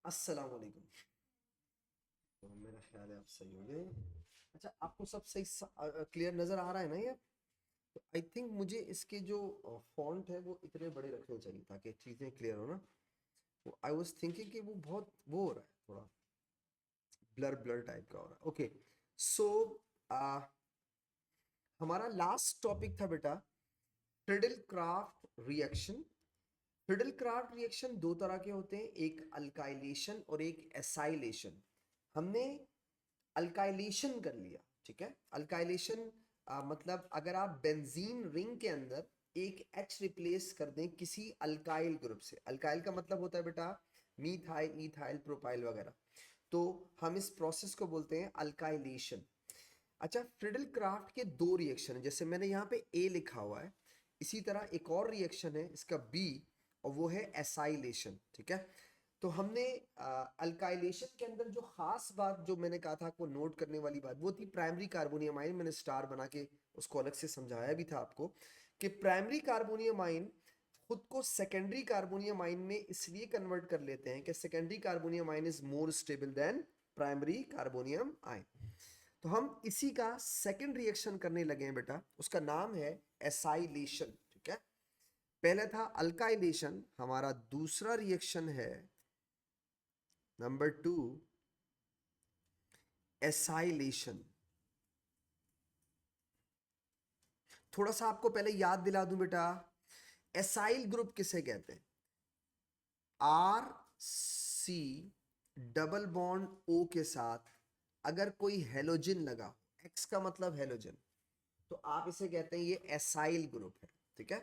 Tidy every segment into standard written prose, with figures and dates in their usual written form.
अस्सलाम वालेकुम। तो मेरा ख्याल है आप सही हो गए। अच्छा, आपको सब सही क्लियर नज़र आ रहा है ना ये? तो आई थिंक मुझे इसके जो फॉन्ट है वो इतने बड़े रखने चाहिए ताकि चीज़ें क्लियर हो ना। तो आई वाज थिंकिंग कि वो बहुत वो हो रहा है, थोड़ा ब्लर ब्लर टाइप का हो रहा है। ओके, सो हमारा लास्ट टॉपिक था बेटा Friedel Crafts reaction. Friedel Crafts reaction दो तरह के होते हैं, एक अल्काइलेशन और एक एसाइलेशन। हमने अल्काइलेशन कर लिया, ठीक है। अल्काइलेशन मतलब अगर आप बेंजीन रिंग के अंदर एक H रिप्लेस कर दें किसी अल्काइल ग्रुप से। अल्काइल का मतलब होता है बेटा मीथाइल, इथाइल, प्रोपाइल वगैरह। तो हम इस प्रोसेस को बोलते हैं अल्काइलेशन। अच्छा, फ्रिडल क्राफ्ट के दो रिएक्शन है, जैसे मैंने यहाँ पे ए लिखा हुआ है, इसी तरह एक और रिएक्शन है इसका बी, और वो है एसाइलेशन, ठीक है। तो हमने अल्काइलेशन के अंदर जो खास बात जो मैंने कहा था आपको नोट करने वाली बात, वो थी प्राइमरी कार्बोनियम आयन। मैंने स्टार बना के उसको अलग से समझाया भी था आपको कि प्राइमरी कार्बोनियम आयन खुद को सेकेंडरी कार्बोनियम आयन में इसलिए कन्वर्ट कर लेते हैं कि secondary carbonium ion is more stable then primary carbonium ion. तो हम इसी का सेकंड रिएक्शन करने लगे हैं बेटा, उसका नाम है एसाइलेशन, ठीक है। पहले था अल्काइलेशन, हमारा दूसरा रिएक्शन है नंबर टू एसाइलेशन। थोड़ा सा आपको पहले याद दिला दूं बेटा, एसाइल ग्रुप किसे कहते हैं? R C double bond O के साथ अगर कोई हेलोजन लगा, एक्स का मतलब हेलोजन, तो आप इसे कहते हैं ये एसाइल ग्रुप है, ठीक है।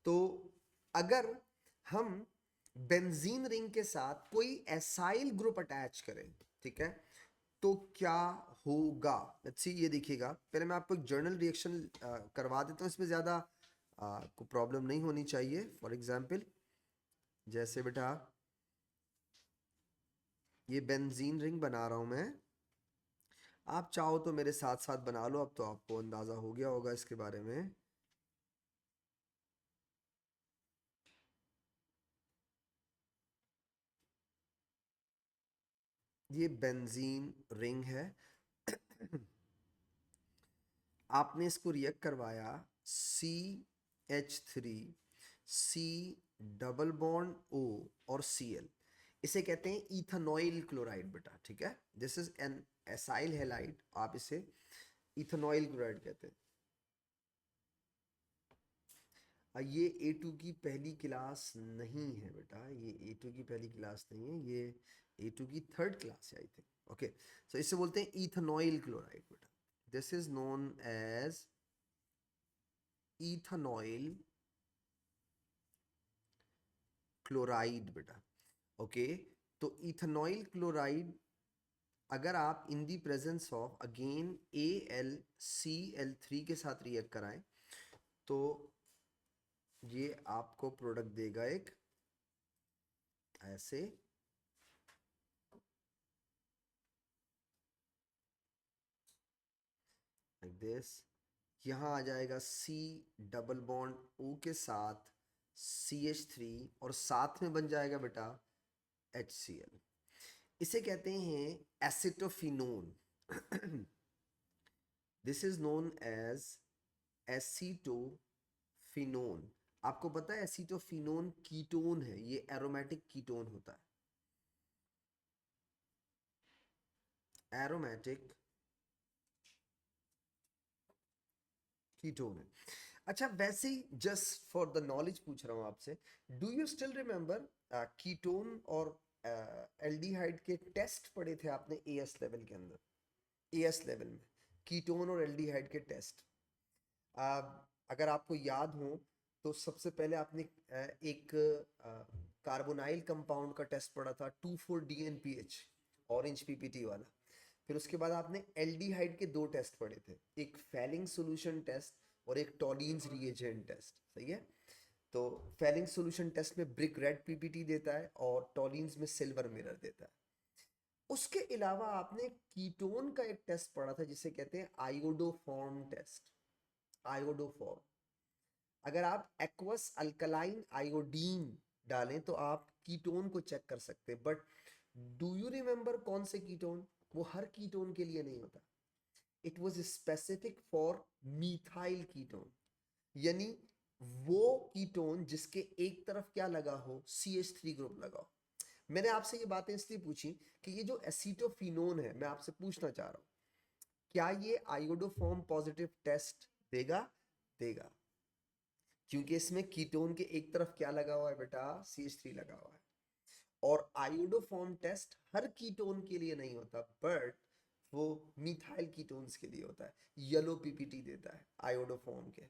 तो अगर हम बेंजीन रिंग के साथ कोई एसाइल ग्रुप अटैच करें, ठीक है, तो क्या होगा? लेट्स सी, ये देखिएगा। पहले मैं आपको एक जर्नल रिएक्शन करवा देता हूँ, इसमें ज़्यादा को प्रॉब्लम नहीं होनी चाहिए। फॉर एग्जांपल, जैसे बेटा ये बेंजीन रिंग बना रहा हूँ मैं, आप चाहो तो मेरे साथ साथ बना लो, अब तो आपको अंदाज़ा हो गया होगा इसके बारे में। ये बेंजीन रिंग है। आपने इसको रिएक्ट करवाया, CH3 C double bond O और Cl, इसे कहते हैं इथेनॉइल क्लोराइड बेटा, ठीक है। This is an acyl halide, आप इसे इथेनॉइल क्लोराइड कहते हैं। ये A2 की पहली क्लास नहीं है बेटा, ये A2 की पहली क्लास नहीं है, ये A2 की थर्ड क्लास है आई थिंक। ओके, सो इसे बोलते हैं इथेनॉइल क्लोराइड बेटा। This is known as ethanoyl chloride बेटा। ओके, तो इथेनॉइल क्लोराइड अगर आप in the presence of again AlCl3 के साथ रिएक्ट कराएं, तो ये आपको प्रोडक्ट देगा एक ऐसे, लाइक दिस। यहाँ आ जाएगा C डबल बॉन्ड O के साथ CH3, और साथ में बन जाएगा बेटा HCl। इसे कहते हैं acetophenone. This is known as acetophenone. आपको पता है एसीटोफिनोन कीटोन है, ये एरोमेटिक कीटोन होता है, एरोमेटिक कीटोन है। अच्छा, वैसे ही जस्ट फॉर द नॉलेज पूछ रहा हूँ आपसे, do you still remember ketone और एल्डिहाइड के टेस्ट पढ़े थे आपने एएस लेवल के अंदर? एएस लेवल में कीटोन और एल्डिहाइड के टेस्ट, अगर आपको याद हो तो सबसे पहले आपने एक कार्बोनाइल कंपाउंड का टेस्ट पढ़ा था 2,4-DNPH, ऑरेंज पीपीटी वाला। फिर उसके बाद आपने एल्डिहाइड के दो टेस्ट पढ़े थे, एक फैलिंग सॉल्यूशन टेस्ट और एक टॉलिन्स रिएजेंट टेस्ट, सही है। तो फैलिंग सॉल्यूशन टेस्ट में ब्रिक रेड पीपीटी देता है और टॉलिन्स में सिल्वर मिरर देता है। उसके अलावा आपने कीटोन का एक टेस्ट पढ़ा था जिसे कहते हैं आयोडोफॉर्म टेस्ट। आयोडोफॉर्म, अगर आप एक्वस अल्कलाइन आयोडीन डालें तो आप कीटोन को चेक कर सकते हैं, बट डू यू रिमेंबर कौन से कीटोन? वो हर कीटोन के लिए नहीं होता, it was specific for methyl ketone, यानी वो कीटोन जिसके एक तरफ क्या लगा हो, CH3 ग्रुप लगा हो। मैंने आपसे ये बातें इसलिए पूछी कि ये जो एसीटोफिनोन है, मैं आपसे पूछना चाह रहा हूं, क्या ये आयोडोफॉर्म पॉजिटिव टेस्ट देगा? देगा, क्योंकि इसमें कीटोन के एक तरफ क्या लगा हुआ है बेटा, CH3 लगा हुआ है। और आयोडोफॉर्म टेस्ट हर कीटोन के लिए नहीं होता, बट वो मिथाइल कीटोन्स के लिए होता है, येलो पीपीटी देता है आयोडोफॉर्म के।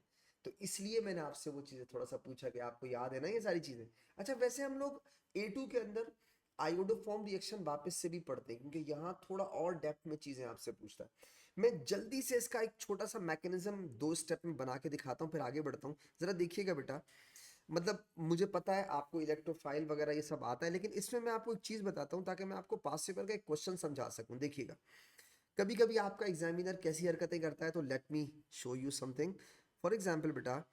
तो इसलिए मैंने आपसे वो चीजें थोड़ा सा पूछा कि आपको याद है ना ये सारी चीजें। अच्छा, वैसे हम लोग A2 के अंदर आयोडोफॉर्म रिएक्शन वापस से भी पढ़ते हैं, क्योंकि यहाँ थोड़ा और डेप्थ में चीजें आपसे पूछता है। मैं जल्दी से इसका एक छोटा सा मैकेनिज्म 2 स्टेप में बना के दिखाता हूँ, फिर आगे बढ़ता हूँ। जरा देखिएगा बेटा, मतलब मुझे पता है आपको इलेक्ट्रोफाइल वगैरह ये सब आता है, लेकिन इसमें मैं आपको एक चीज बताता हूँ ताकि मैं आपको पास पेपर का एक क्वेश्चन समझा सकूं। देखिएगा, कभी कभी आपका एग्जामिनर कैसी हरकतें करता है, तो let me show you something. For example बेटा,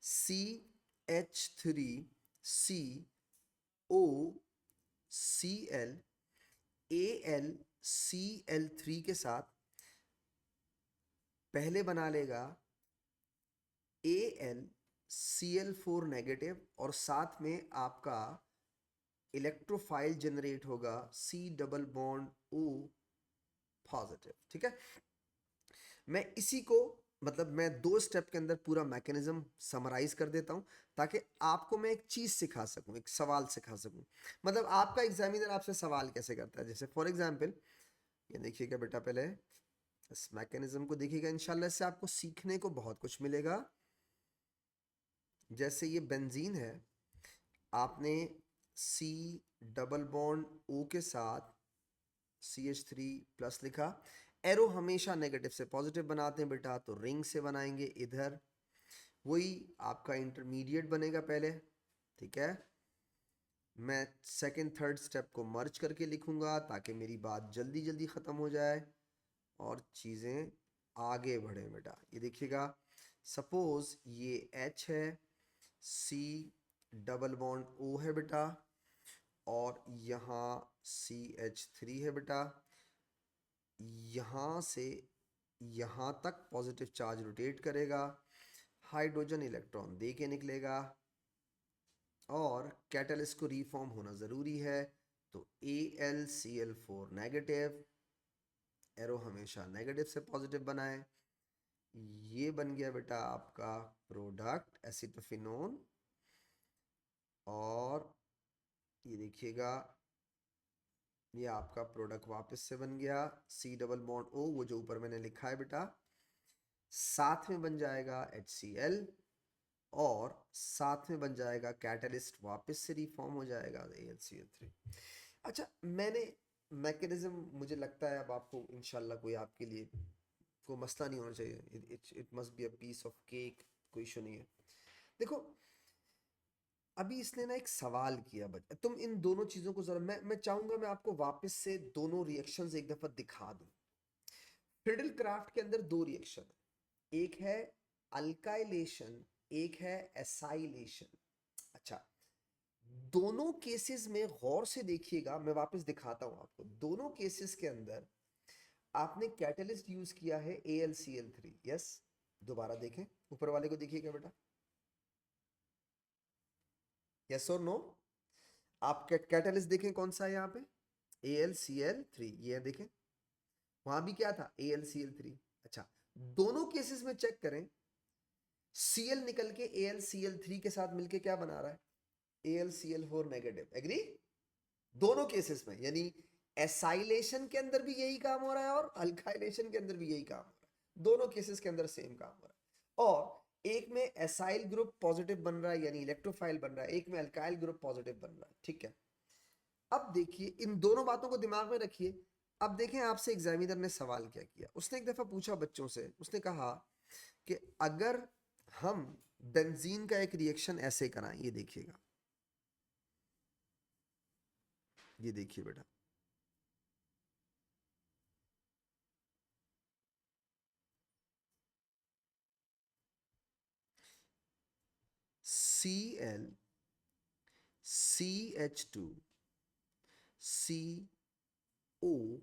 CH3COCl AlCl3 के साथ पहले बना लेगा AlCl4 नेगेटिव, और साथ में आपका इलेक्ट्रोफाइल जनरेट होगा C double bond O positive. ठीक है, मैं इसी को, मतलब मैं 2 स्टेप के अंदर पूरा मैकेनिज्म समराइज कर देता हूं, ताकि आपको मैं एक चीज सिखा सकूं, एक सवाल सिखा सकूं। मतलब आपका एग्जामिनर आपसे सवाल कैसे करता है, जैसे फॉर एग्जाम्पल ये देखिएगा बेटा, पहले इस मैकेनिज्म को देखिएगा, इंशाल्लाह इससे आपको सीखने को बहुत कुछ मिलेगा। जैसे ये बेंजीन है, आपने C डबल बॉन्ड O के साथ CH3 प्लस लिखा, एरो हमेशा नेगेटिव से पॉजिटिव बनाते हैं बेटा, तो रिंग से बनाएंगे इधर, वही आपका इंटरमीडिएट बनेगा पहले। ठीक है, मैं सेकंड थर्ड स्टेप को मर्ज करके लिखूंगा ताकि मेरी बात जल्दी जल्दी ख़त्म हो जाए और चीज़ें आगे बढ़े बेटा। ये देखिएगा, सपोज ये H है, C डबल बॉन्ड O है बेटा, और यहाँ CH3 है बेटा, यहाँ से यहाँ तक पॉजिटिव चार्ज रोटेट करेगा, हाइड्रोजन इलेक्ट्रॉन दे के निकलेगा, और कैटलिस्ट को रीफॉर्म होना ज़रूरी है, तो AlCl4 नेगेटिव, एरो हमेशा नेगेटिव से पॉजिटिव बनाए। ये बन गया बेटा आपका प्रोडक्ट एसिटोफिनोन, और ये देखिएगा ये आपका प्रोडक्ट वापस से बन गया C डबल बॉन्ड O, वो जो ऊपर मैंने लिखा है बेटा, साथ में बन जाएगा HCl, और साथ में बन जाएगा कैटलिस्ट, वापस से रिफॉर्म हो जाएगा AlCl3। अच्छा, मैंने मैकेनिज्म, मुझे लगता है अब आपको इंशाल्लाह कोई आपके लिए कोई मसला नहीं होना चाहिए, it must be a piece of cake, कोई इशू नहीं है। देखो, अभी इसने ना एक सवाल किया, बच्चा तुम इन दोनों चीजों को जरा, मैं चाहूंगा मैं आपको वापस से दोनों रिएक्शंस एक दफा दिखा दूं। फ्रिडल क्राफ्ट के अंदर 2 रिएक्शन है, एक है अल्काइलेशन, एक है एसाइलेशन। अच्छा, दोनों केसेस में गौर से देखिएगा, मैं वापस दिखाता हूं आपको। दोनों केसेस के अंदर आपने कैटलिस्ट यूज किया है AlCl3, यस। दोबारा देखें, ऊपर वाले को देखिएगा बेटा, यस और नो। आप कैटलिस्ट देखें कौन सा है यहाँ पे, AlCl3, ये देखें, वहां भी क्या था, AlCl3। अच्छा, दोनों केसेस में चेक करें, Cl निकल के AlCl3 के साथ मिलके क्या बना रहा है, AlCl4 नेगेटिव। एग्री, दोनों केसेस में, यानी एसाइलेशन के अंदर भी यही काम हो रहा है और अल्काइलेशन के अंदर भी यही काम हो रहा है, दोनों केसेस के अंदर सेम काम हो रहा है। और एक में एसाइल ग्रुप पॉजिटिव बन रहा है, यानी इलेक्ट्रोफाइल बन रहा है, एक में अल्काइल ग्रुप पॉजिटिव बन रहा है। ठीक है, अब देखिए, इन दोनों बातों को दिमाग में रखिए। अब देखें, आपसे एग्जामिनर ने सवाल क्या किया, उसने एक दफा पूछा बच्चों से, उसने कहा कि अगर हम बेंजीन का एक रिएक्शन ऐसे कराएं, ये देखिएगा, ये देखिए बेटा, Cl CH2 C ओ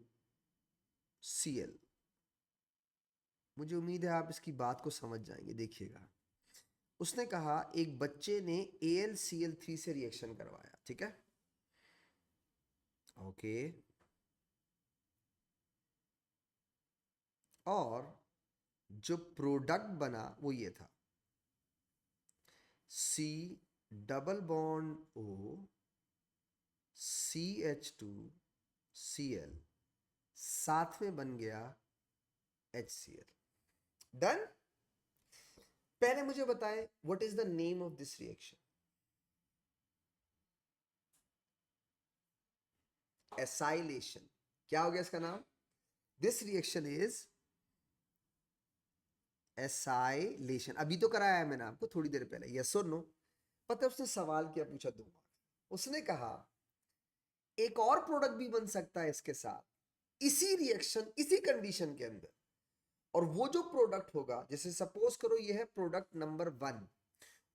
सी एल। मुझे उम्मीद है आप इसकी बात को समझ जाएंगे, देखिएगा। उसने कहा एक बच्चे ने AlCl3 से रिएक्शन करवाया, ठीक है, ओके, और जो प्रोडक्ट बना वो ये था, C≡O CH2Cl, साथ में बन गया HCl। डन। पहले मुझे बताएं what is the name of this reaction. Acylation. क्या हो गया इसका नाम? This reaction is acylation. अभी तो कराया है मैंने आपको थोड़ी देर पहले, यस और नो। पता है उसने सवाल क्या पूछा? दो मार्क्स। उसने कहा एक और प्रोडक्ट भी बन सकता है इसके साथ, इसी रिएक्शन इसी कंडीशन के अंदर, और वो जो प्रोडक्ट होगा, जैसे सपोज करो ये है प्रोडक्ट नंबर 1,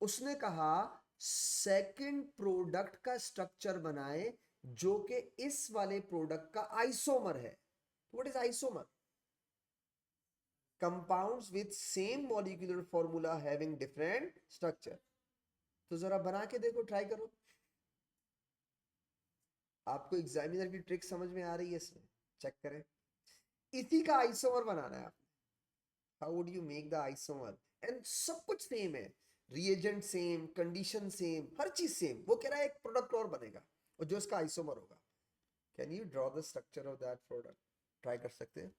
उसने कहा सेकंड प्रोडक्ट का स्ट्रक्चर बनाए जो कि इस वाले प्रोडक्ट का आइसोमर है। What is isomer? Compounds with same molecular formula having different structure. तो जरा बना के देखो, ट्राई करो। आपको एग्जामिनर की ट्रिक समझ में आ रही है इसमें? चेक करें। इसी का आइसोमर बनाना है आपने। How would you make the isomer? And सब कुछ सेम है, रिएजेंट सेम, कंडीशन सेम, हर चीज सेम। वो कह रहा है एक प्रोडक्ट और बनेगा और जो इसका आइसोमर होगा। Can you draw the structure of that product? Try कर सकते हैं।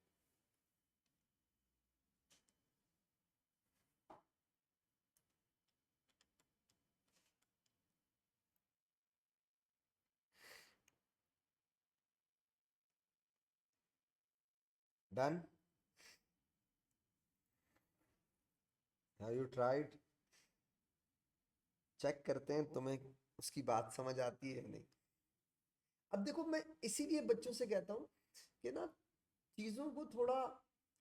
Done. Have you tried? Check करते हैं तुम्हें उसकी बात समझ आती है या नहीं। अब देखो, मैं इसीलिए बच्चों से कहता हूं कि ना चीजों को थोड़ा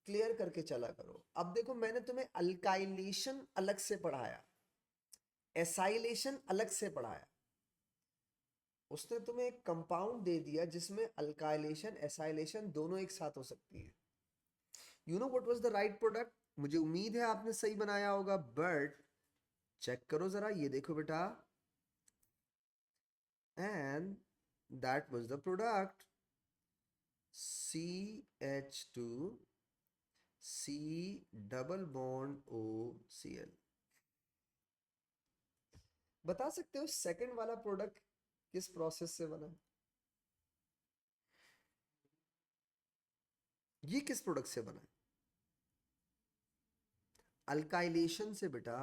क्लियर करके चला करो। अब देखो, मैंने तुम्हें अल्काइलेशन अलग से पढ़ाया, एसाइलेशन अलग से पढ़ाया। उसने तुम्हें एक कंपाउंड दे दिया जिसमें अल्काइलेशन एसाइलेशन दोनों एक साथ हो सकती है। You know what was the right product? मुझे उम्मीद है आपने सही बनाया होगा, बट चेक करो जरा, ये देखो बेटा, and that was the product, CH2 C double bond OCl। बता सकते हो सेकंड वाला प्रोडक्ट किस प्रोसेस से बना? ये किस प्रोडक्ट से बना? अल्काइलेशन से बेटा।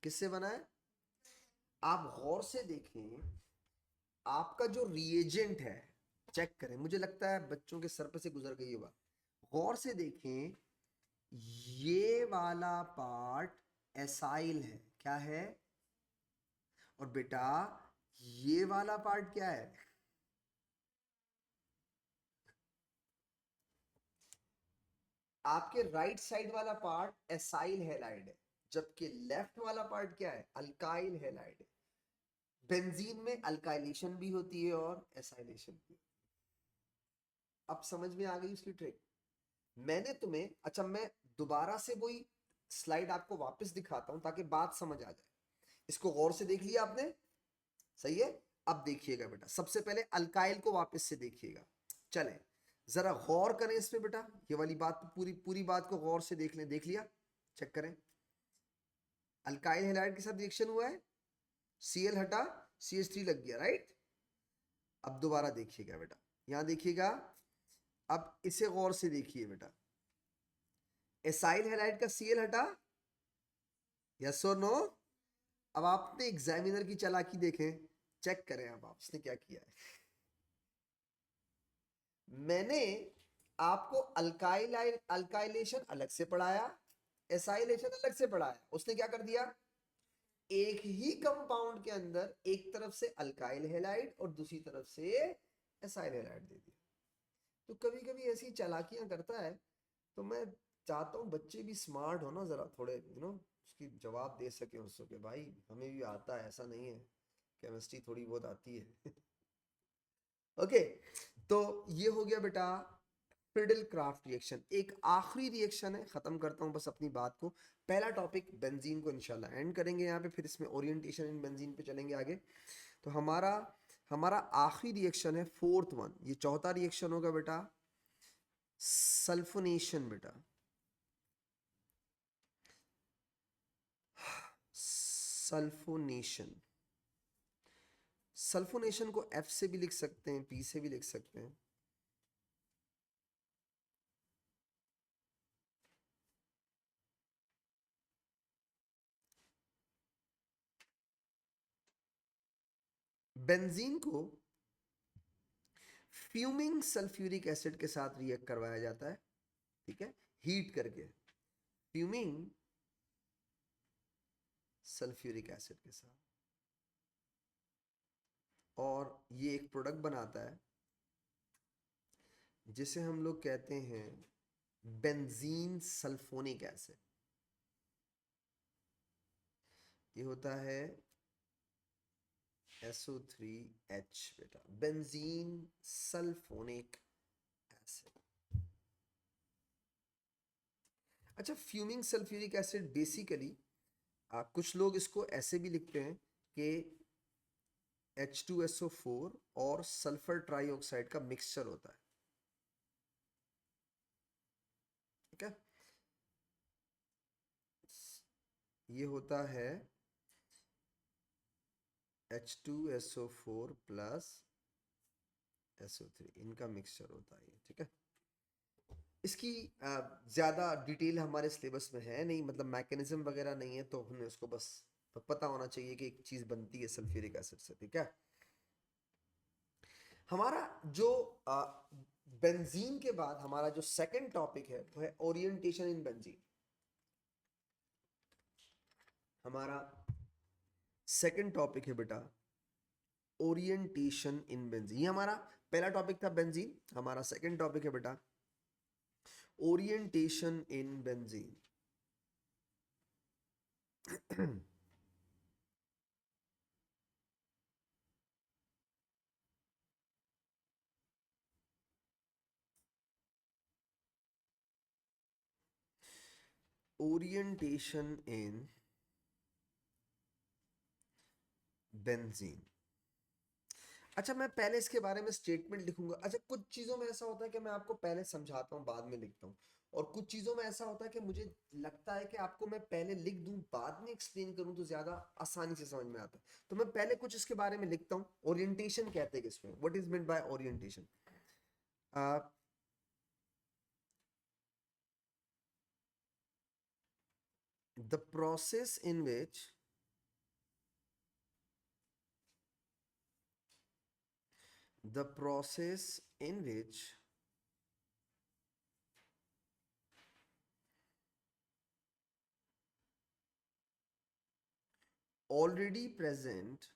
किससे बना है? आप गौर से देखें, आपका जो रिएजेंट है, चेक करें, मुझे लगता है बच्चों के सर पे से गुजर गई ये बात। गौर से देखें, ये वाला पार्ट एसाइल है, क्या है? और बेटा ये वाला पार्ट क्या है? आपके राइट साइड वाला पार्ट एसाइल हैलाइड है, जबकि लेफ्ट वाला पार्ट क्या है? अल्काइल हैलाइड है। बेंजीन में अल्काइलेशन भी होती है और एसाइलेशन भी। अब समझ में आ गई उसकी ट्रिक? मैंने तुम्हें, अच्छा मैं दोबारा से वही स्लाइड आपको वापस दिखाता हूं ताकि बात समझ आ जाए। इसको गौर से देख लिया आपने? सही है। अब देखिएगा बेटा, सबसे पहले अल्काइल को वापस से देखिएगा। चले जरा गौर करें इस पे बेटा, ये वाली बात पूरी पूरी बात को गौर से देख लें। देख लिया? चेक करें। अल्काइल हैलाइड के साथ रिएक्शन हुआ है, Cl हटा, CH3 लग गया, राइट? अब दोबारा देखिएगा बेटा, यहां देखिएगा। अब इसे गौर से देखिए बेटा, एसाइल हैलाइड का Cl हटा, यस और नो? अब आपने एग्जामिनर की चालाकी देखें, चेक करें अब आप उसने क्या किया है। मैंने आपको अल्काइलेशन अलग से पढ़ाया, एसाइलेशन अलग से पढ़ाया। उसने क्या कर दिया, एक ही कंपाउंड के अंदर एक तरफ से अल्काइल हैलाइड और दूसरी तरफ से एसाइल हैलाइड दे दिया। तो कभी कभी ऐसी चालाकियां करता है, तो मैं चाहता हूँ बच्चे भी स्मार्ट हो ना, जरा थोड़े उसकी जवाब दे सके उसको कि भाई हमें भी आता है, ऐसा नहीं है, केमिस्ट्री थोड़ी बहुत आती है। ओके, तो ये हो गया बेटा फ्रिडल क्राफ्ट रिएक्शन। एक आखिरी रिएक्शन है, खत्म करता हूं बस अपनी बात को। पहला टॉपिक बेंजीन को इंशाल्लाह एंड करेंगे यहाँ पे, फिर इसमें ओरिएंटेशन इन बेंजीन पे चलेंगे आगे। तो हमारा हमारा आखिरी रिएक्शन है फोर्थ वन, ये चौथा रिएक्शन होगा बेटा, सल्फोनेशन बेटा। सल्फोनेशन, सल्फोनेशन को एफ से भी लिख सकते हैं, पी से भी लिख सकते हैं। बेंजीन को फ्यूमिंग सल्फ्यूरिक एसिड के साथ रिएक्ट करवाया जाता है, ठीक है, हीट करके, फ्यूमिंग सल्फ्यूरिक एसिड के साथ, और ये एक प्रोडक्ट बनाता है जिसे हम लोग कहते हैं बेंजीन सल्फोनिक एसिड। ये होता है SO3H बेटा, बेंजीन सल्फोनिक एसिड। अच्छा, फ्यूमिंग सल्फ्यूरिक एसिड बेसिकली कुछ लोग इसको ऐसे भी लिखते हैं कि H2SO4 और सल्फर ट्राईऑक्साइड का मिक्सचर होता है, ठीक है। ये होता है H2SO4 प्लस SO3, इनका मिक्सचर होता है ये, ठीक है। इसकी ज़्यादा डिटेल हमारे सिलेबस में है नहीं, मतलब मैकेनिज्म वगैरह नहीं है, तो हमें उसको बस पता होना चाहिए कि एक चीज़ बनती है सल्फ्यूरिक एसिड से, ठीक है। हमारा जो बेंजीन के बाद हमारा जो सेकंड टॉपिक है वो है ओरिएंटेशन इन बेंजीन। हमारा सेकंड टॉपिक है बेटा ओरिएंटेशन इन बेंजीन। ये हमारा पहला टॉपिक था बेंजीन, हमारा सेकंड टॉपिक है बेटा orientation in benzene. Orientation in benzene. अच्छा, मैं पहले इसके बारे में स्टेटमेंट लिखूंगा। अच्छा, कुछ चीज़ों में ऐसा होता है कि मैं आपको पहले समझाता हूँ बाद में लिखता हूँ, और कुछ चीज़ों में ऐसा होता है कि मुझे लगता है कि आपको मैं पहले लिख दूँ बाद में एक्सप्लेन करूँ तो ज़्यादा आसानी से समझ में आता है। तो मैं पहले कुछ इसके बारे में लिखता हूँ। ओरिएंटेशन कहते हैं किसमें, what is meant by orientation? The process in which the process in which already present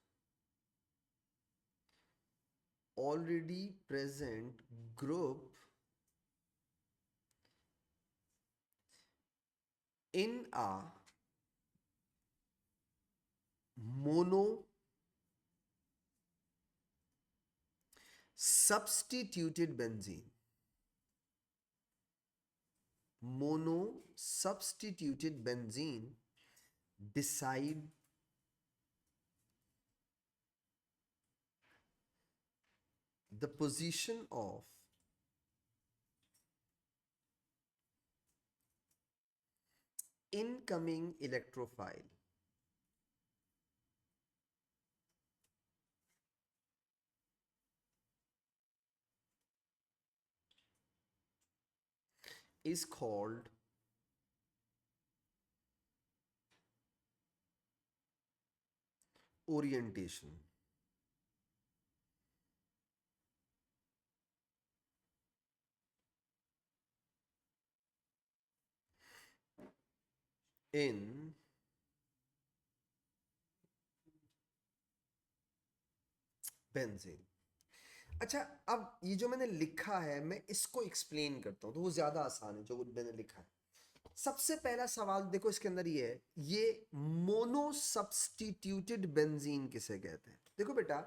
group in a mono substituted benzene, mono substituted benzene decide the position of incoming electrophile is called orientation. In benzene। अच्छा, अब ये जो मैंने लिखा है मैं इसको explain करता हूँ तो वो ज्यादा आसान है जो मैंने लिखा है। सबसे पहला सवाल देखो इसके अंदर ये है, ये मोनो सब्स्टिट्यूटेड बेंजीन किसे कहते हैं? देखो बेटा,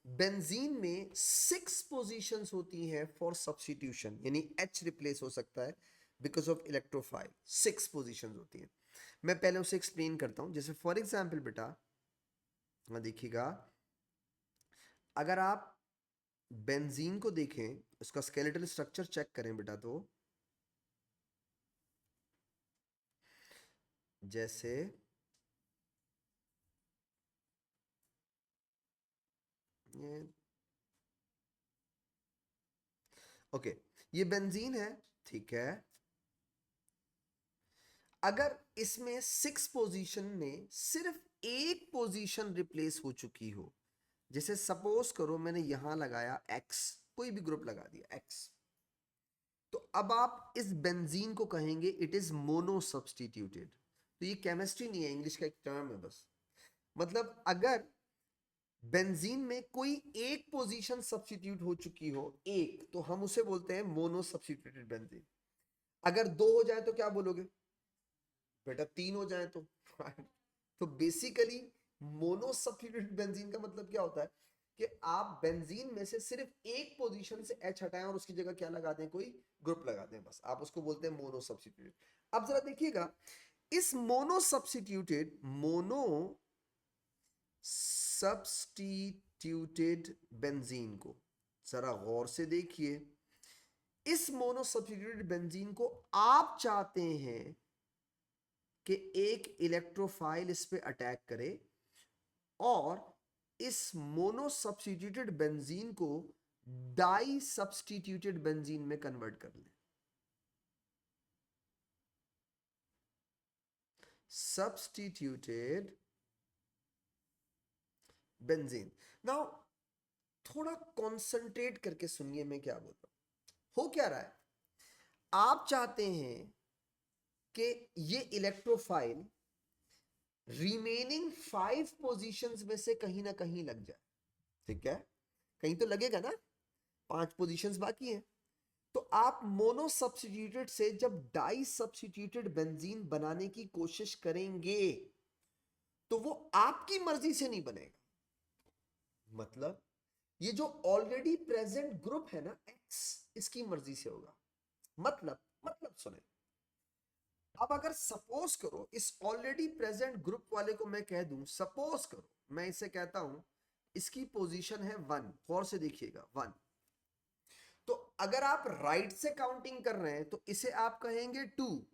बेंजीन में 6 पोजीशंस होती हैं फॉर सब्स्टिट्यूशन, यानी H रिप्लेस हो सकता है बिकॉज ऑफ इलेक्ट्रोफाइल। 6 पोजीशंस होती हैं। मैं पहले उसे एक्सप्लेन करता हूं। जैसे फॉर एग्जाम्पल बेटा देखिएगा, अगर आप बेंजीन को देखें, उसका स्केलेटल स्ट्रक्चर चेक करें बेटा, तो जैसे ये ओके, ये बेंजीन है, ठीक है। अगर इसमें 6 पोजीशन में सिर्फ एक पोजीशन रिप्लेस हो चुकी हो, जैसे सपोज करो मैंने यहां लगाया X, कोई भी ग्रुप लगा दिया X, तो अब आप इस बेंजीन को कहेंगे इट इज मोनो सब्स्टिट्यूटेड। तो ये केमिस्ट्री नहीं है, इंग्लिश का एक टर्म है बस। मतलब अगर बेंजीन में कोई एक पोजीशन सब्स्टिट्यूट हो चुकी हो, एक, तो हम उसे बोलते हैं मोनो सब्स्टिट्यूटेड बेंजीन। अगर दो हो जाए तो क्या बोलोगे बेटा? तीन हो जाए तो तो बेसिकली मोनो सब्स्टिट्यूटेड बेंजीन का मतलब क्या होता है कि आप बेंजीन में से सिर्फ एक पोजीशन से H हटाएं और उसकी जगह क्या लगा दें? कोई ग्रुप लगा दें, बस। आप उसको बोलते हैं मोनो सब्स्टिट्यूटेड। अब जरा देखिएगा, इस मोनो सब्स्टिट्यूटेड बेंजीन को जरा गौर से देखिए। इस मोनो सब्स्टिट्यूटेड बेंजीन को आप चाहते हैं कि एक इलेक्ट्रोफाइल इस पे अटैक करे और इस मोनो सब्स्टिट्यूटेड बेंजीन को डाई सब्स्टिट्यूटेड बेंजीन में कन्वर्ट कर ले। Substituted benzene. नाउ थोड़ा कॉन्सेंट्रेट करके सुनिए मैं क्या बोल रहा हूं। हो क्या रहा है, आप चाहते हैं कि ये इलेक्ट्रोफाइल रिमेनिंग 5 पोजीशंस में से कहीं ना कहीं लग जाए, ठीक है? कहीं तो लगेगा ना, 5 पोजीशंस बाकी हैं। तो आप मोनो सब्स्टिट्यूटेड से जब डाई सब्स्टिट्यूटेड बेंजीन बनाने की कोशिश करेंगे तो वो आपकी मर्जी से नहीं बनेगा। मतलब ये जो ऑलरेडी प्रेजेंट ग्रुप है ना X, इसकी मर्जी से होगा। मतलब सुने, अब अगर सपोज करो इस ऑलरेडी प्रेजेंट ग्रुप वाले को मैं कह दूं, सपोज करो मैं इसे कहता हूं इसकी पोजीशन है 1, गौर से देखिएगा 1, तो अगर आप राइट से काउंटिंग कर रहे हैं तो इसे आप कहेंगे 2।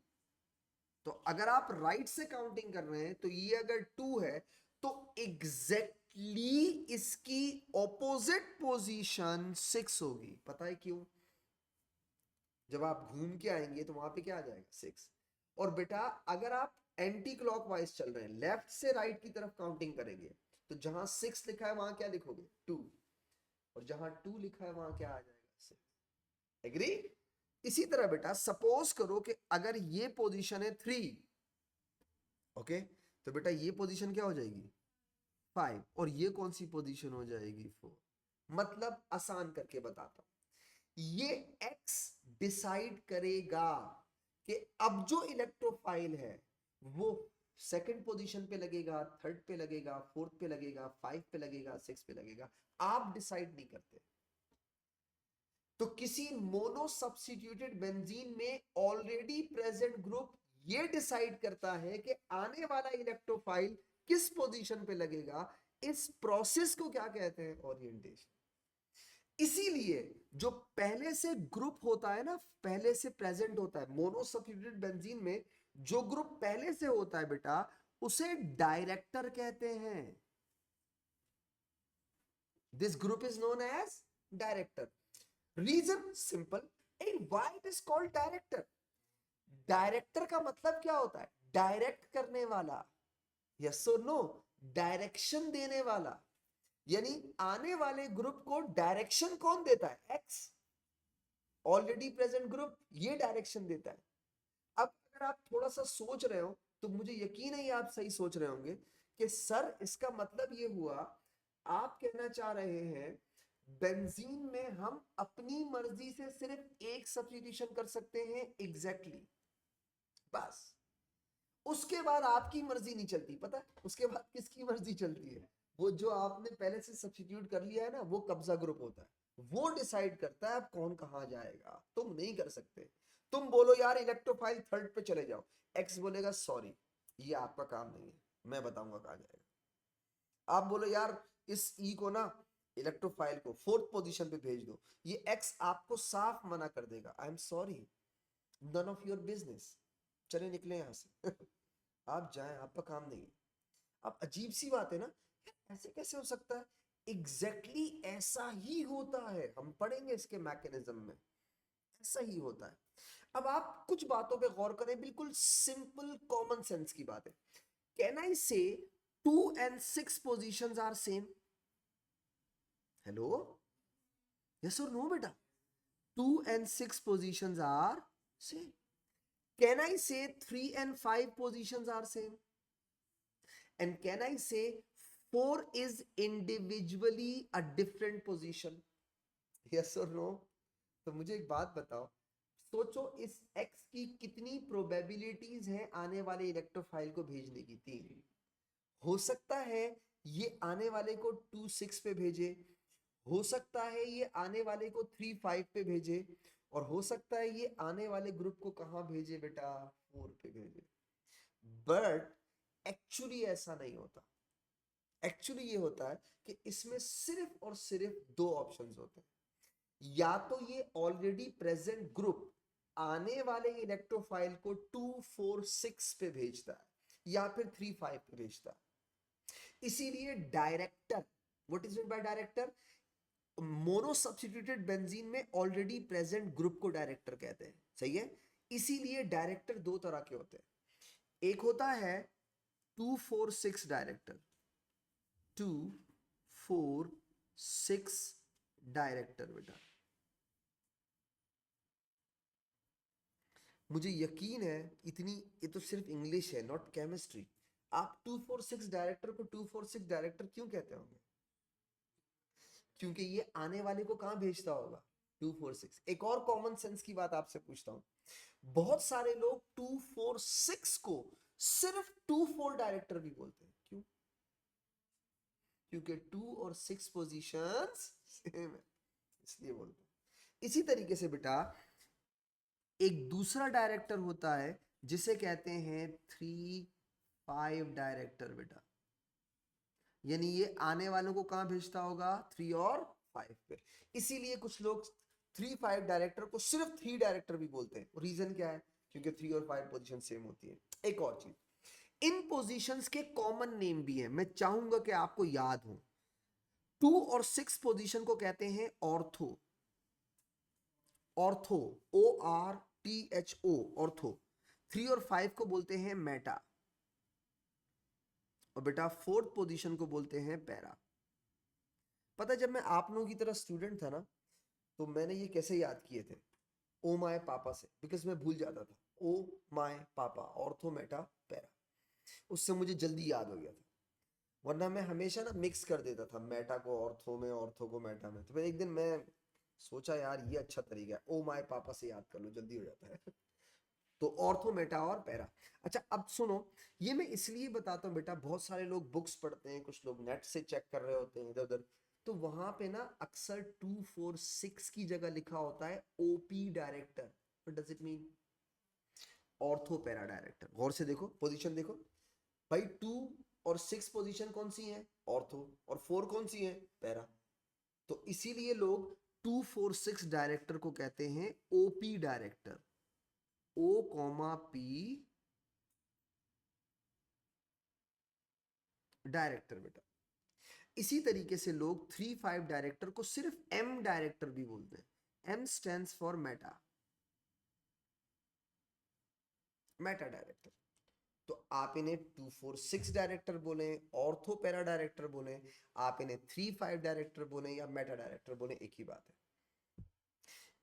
तो अगर आप राइट से काउंटिंग कर रहे हैं तो ये अगर 2 है तो एग्जैक्टली इसकी ऑपोजिट पोजीशन 6 होगी। पता है क्यों? जब आप घूम के आएंगे तो वहां पे क्या आ जाएगा? 6। और बेटा अगर आप एंटी क्लॉकवाइज चल रहे हैं, लेफ्ट से राइट की तरफ काउंटिंग करेंगे, तो जहां 6 लिखा है वहां क्या लिखोगे? 2। और जहां 2 लिखा है वहां क्या आ जाएगा? 6। एग्री? इसी तरह बेटा सपोज करो कि अगर ये पोजीशन है 3, ओके, तो बेटा ये पोजीशन क्या हो जाएगी? 5। और ये कौन सी पोजीशन हो जाएगी? 4। मतलब आसान करके बताता हूं, ये X डिसाइड करेगा कि अब जो इलेक्ट्रोफाइल है वो सेकंड पोजीशन पे लगेगा, थर्ड पे लगेगा, फोर्थ पे लगेगा, 5 पे लगेगा, 6 पे लगेगा। आप डिसाइड नहीं करते। तो किसी मोनो सब्स्टिट्यूटेड बेंजीन में ऑलरेडी प्रेजेंट ग्रुप ये डिसाइड करता है कि आने वाला इलेक्ट्रोफाइल किस पोजीशन पे लगेगा। इस प्रोसेस को क्या कहते हैं? ओरिएंटेशन। इसीलिए जो पहले से ग्रुप होता है ना, पहले से प्रेजेंट होता है मोनो सब्स्टिट्यूटेड बेंजीन में, जो ग्रुप पहले से होता है बेटा उसे डायरेक्टर कहते हैं। This group is known as director. Reason simple, and why it is called director? Director का मतलब क्या होता है? डायरेक्ट करने वाला, यस और नो, डायरेक्शन देने वाला। यानी आने वाले ग्रुप को डायरेक्शन कौन देता है? एक्स। ऑलरेडी प्रेजेंट ग्रुप ये डायरेक्शन देता है। अब अगर आप थोड़ा सा सोच रहे हो तो मुझे यकीन है आप सही सोच रहे होंगे कि सर इसका मतलब ये हुआ, आप कहना चाह रहे हैं बेंजीन में हम अपनी मर्जी से सिर्फ एक सब्स्टिट्यूशन कर सकते हैं। एग्जैक्टली बस उसके बाद आपकी मर्जी नहीं चलती। पता है उसके बाद किसकी मर्जी चलती है? वो जो आपने पहले से सब्स्टिट्यूट कर लिया है ना, वो कब्जा ग्रुप होता है। वो डिसाइड करता है अब कौन कहाँ जाएगा, तुम नहीं कर सकते। तुम बोलो यार इलेक्ट्रोफाइल थर्ड पे चले जाओ, एक्स बोलेगा सॉरी ये आपका काम नहीं है, मैं बताऊंगा कहाँ जाएगा। आप बोलो यार इस ई को ना, इलेक्ट्रोफाइल को फोर्थ पोजीशन पे भेज दो, ये एक्स आपको साफ मना कर देगा, I am sorry, none of your business, चले निकले यहां से। आप जाएं, आपका काम नहीं है। अब अजीब सी बात है ना, ऐसे कैसे हो सकता है? एग्जैक्टली exactly ऐसा ही होता है, हम पढ़ेंगे इसके मैकेनिज्म में, ऐसा ही होता है। अब आप कुछ बातों पे गौर करें, बिल्कुल सिंपल कॉमन सेंस की बात है। कैन आई से 2 and 6 positions are same? Hello, yes और नो बेटा? 2 and 6 positions are same. Can I say 3 and 5 positions are same? And can I say 4 is individually a different position? Yes or no? तो मुझे एक बात बताओ, सोचो इस x की कितनी प्रोबेबिलिटीज हैं आने वाले इलेक्ट्रोफाइल को भेजने की? 3। हो सकता है ये आने वाले को 2 6 पे भेजे, हो सकता है ये आने वाले को 3 5 पे भेजे, और हो सकता है ये आने वाले ग्रुप को कहाँ भेजे बेटा? 4 पे भेजे। बट एक्चुअली ऐसा नहीं होता। एक्चुअली ये होता है कि इसमें सिर्फ और सिर्फ 2 ऑप्शंस होते हैं। या तो ये ऑलरेडी प्रेजेंट ग्रुप आने वाले इलेक्ट्रोफाइल को 2 4 6 पे भेजता है, या फिर 3 5 पे भेजता है। इसीलिए director, what is mean by director? Mono substituted benzene में ऑलरेडी प्रेजेंट ग्रुप को डायरेक्टर कहते हैं, सही है? इसीलिए डायरेक्टर 2 तरह के होते हैं। एक होता है 2 4 6 डायरेक्टर, 2 4 6 डायरेक्टर। बेटा मुझे यकीन है इतनी, ये तो सिर्फ इंग्लिश है, नॉट केमिस्ट्री। आप 2 4 6 डायरेक्टर को 2 4 6 डायरेक्टर क्यों कहते होंगे? क्योंकि ये आने वाले को कहां भेजता होगा? 2 4 6। एक और कॉमन सेंस की बात आपसे पूछता हूं, बहुत सारे लोग 2 4 6 को सिर्फ 2 4 डायरेक्टर भी बोलते हैं, क्यों? क्योंकि 2 और 6 पोजीशंस सेम है, इसलिए बोलते हैं। इसी तरीके से बेटा एक दूसरा डायरेक्टर होता है जिसे कहते हैं 3 5 डायरेक्टर। बेटा यानी ये आने वालों को कहां भेजता होगा? 3 और 5 पे। इसीलिए कुछ लोग 3 5 डायरेक्टर को सिर्फ 3 डायरेक्टर भी बोलते हैं। रीजन क्या है? क्योंकि 3 और 5 पोजीशन सेम होती है। एक और चीज, इन पोजीशंस के कॉमन नेम भी है, मैं चाहूंगा कि आपको याद हो। 2 और 6 पोजीशन को कहते हैं ऑर्थो, ऑर्थो, ORTHO, ऑर्थो। 3 और 5 को बोलते हैं मेटा, और बेटा फोर्थ पोजीशन को बोलते हैं पैरा। पता है जब मैं आप लोगों की तरह स्टूडेंट था ना, तो मैंने ये कैसे याद किए थे? ओ माय पापा से, बिकॉज मैं भूल जाता था। ओ माय पापा, ऑर्थो मेटा पैरा, उससे मुझे जल्दी याद हो गया था। वरना मैं हमेशा ना मिक्स कर देता था, मेटा को ऑर्थो में, ऑर्थो को मेटा में। तो फिर एक दिन मैं सोचा यार ये अच्छा तरीका है, ओ माय पापा से याद कर लो, जल्दी हो जाता है। तो ऑर्थो मेटा और पैरा। अच्छा अब सुनो, ये मैं इसलिए बताता हूँ बेटा, बहुत सारे लोग बुक्स पढ़ते हैं, कुछ लोग नेट से चेक कर रहे होते हैं इधर उधर, तो वहां पे ना अक्सर 2 4 6 की जगह लिखा होता है OP director. What does it mean? Ortho para director. गौर से देखो, पोजीशन देखो भाई, 2 और 6 पोजीशन कौन सी है? ऑर्थो। और 4 कौन सी है? पैरा। तो इसीलिए लोग 2 4 6 डायरेक्टर को कहते हैं OP director, O, P director. बेटा इसी तरीके से लोग 3 5 डायरेक्टर को सिर्फ M डायरेक्टर भी बोलते हैं। M stands for Meta, Meta director. तो आप इन्हें 2 4 6 डायरेक्टर बोले, ऑर्थो पैरा डायरेक्टर बोले, आप इन्हें 3 5 डायरेक्टर बोले या मेटा डायरेक्टर बोले, एक ही बात है।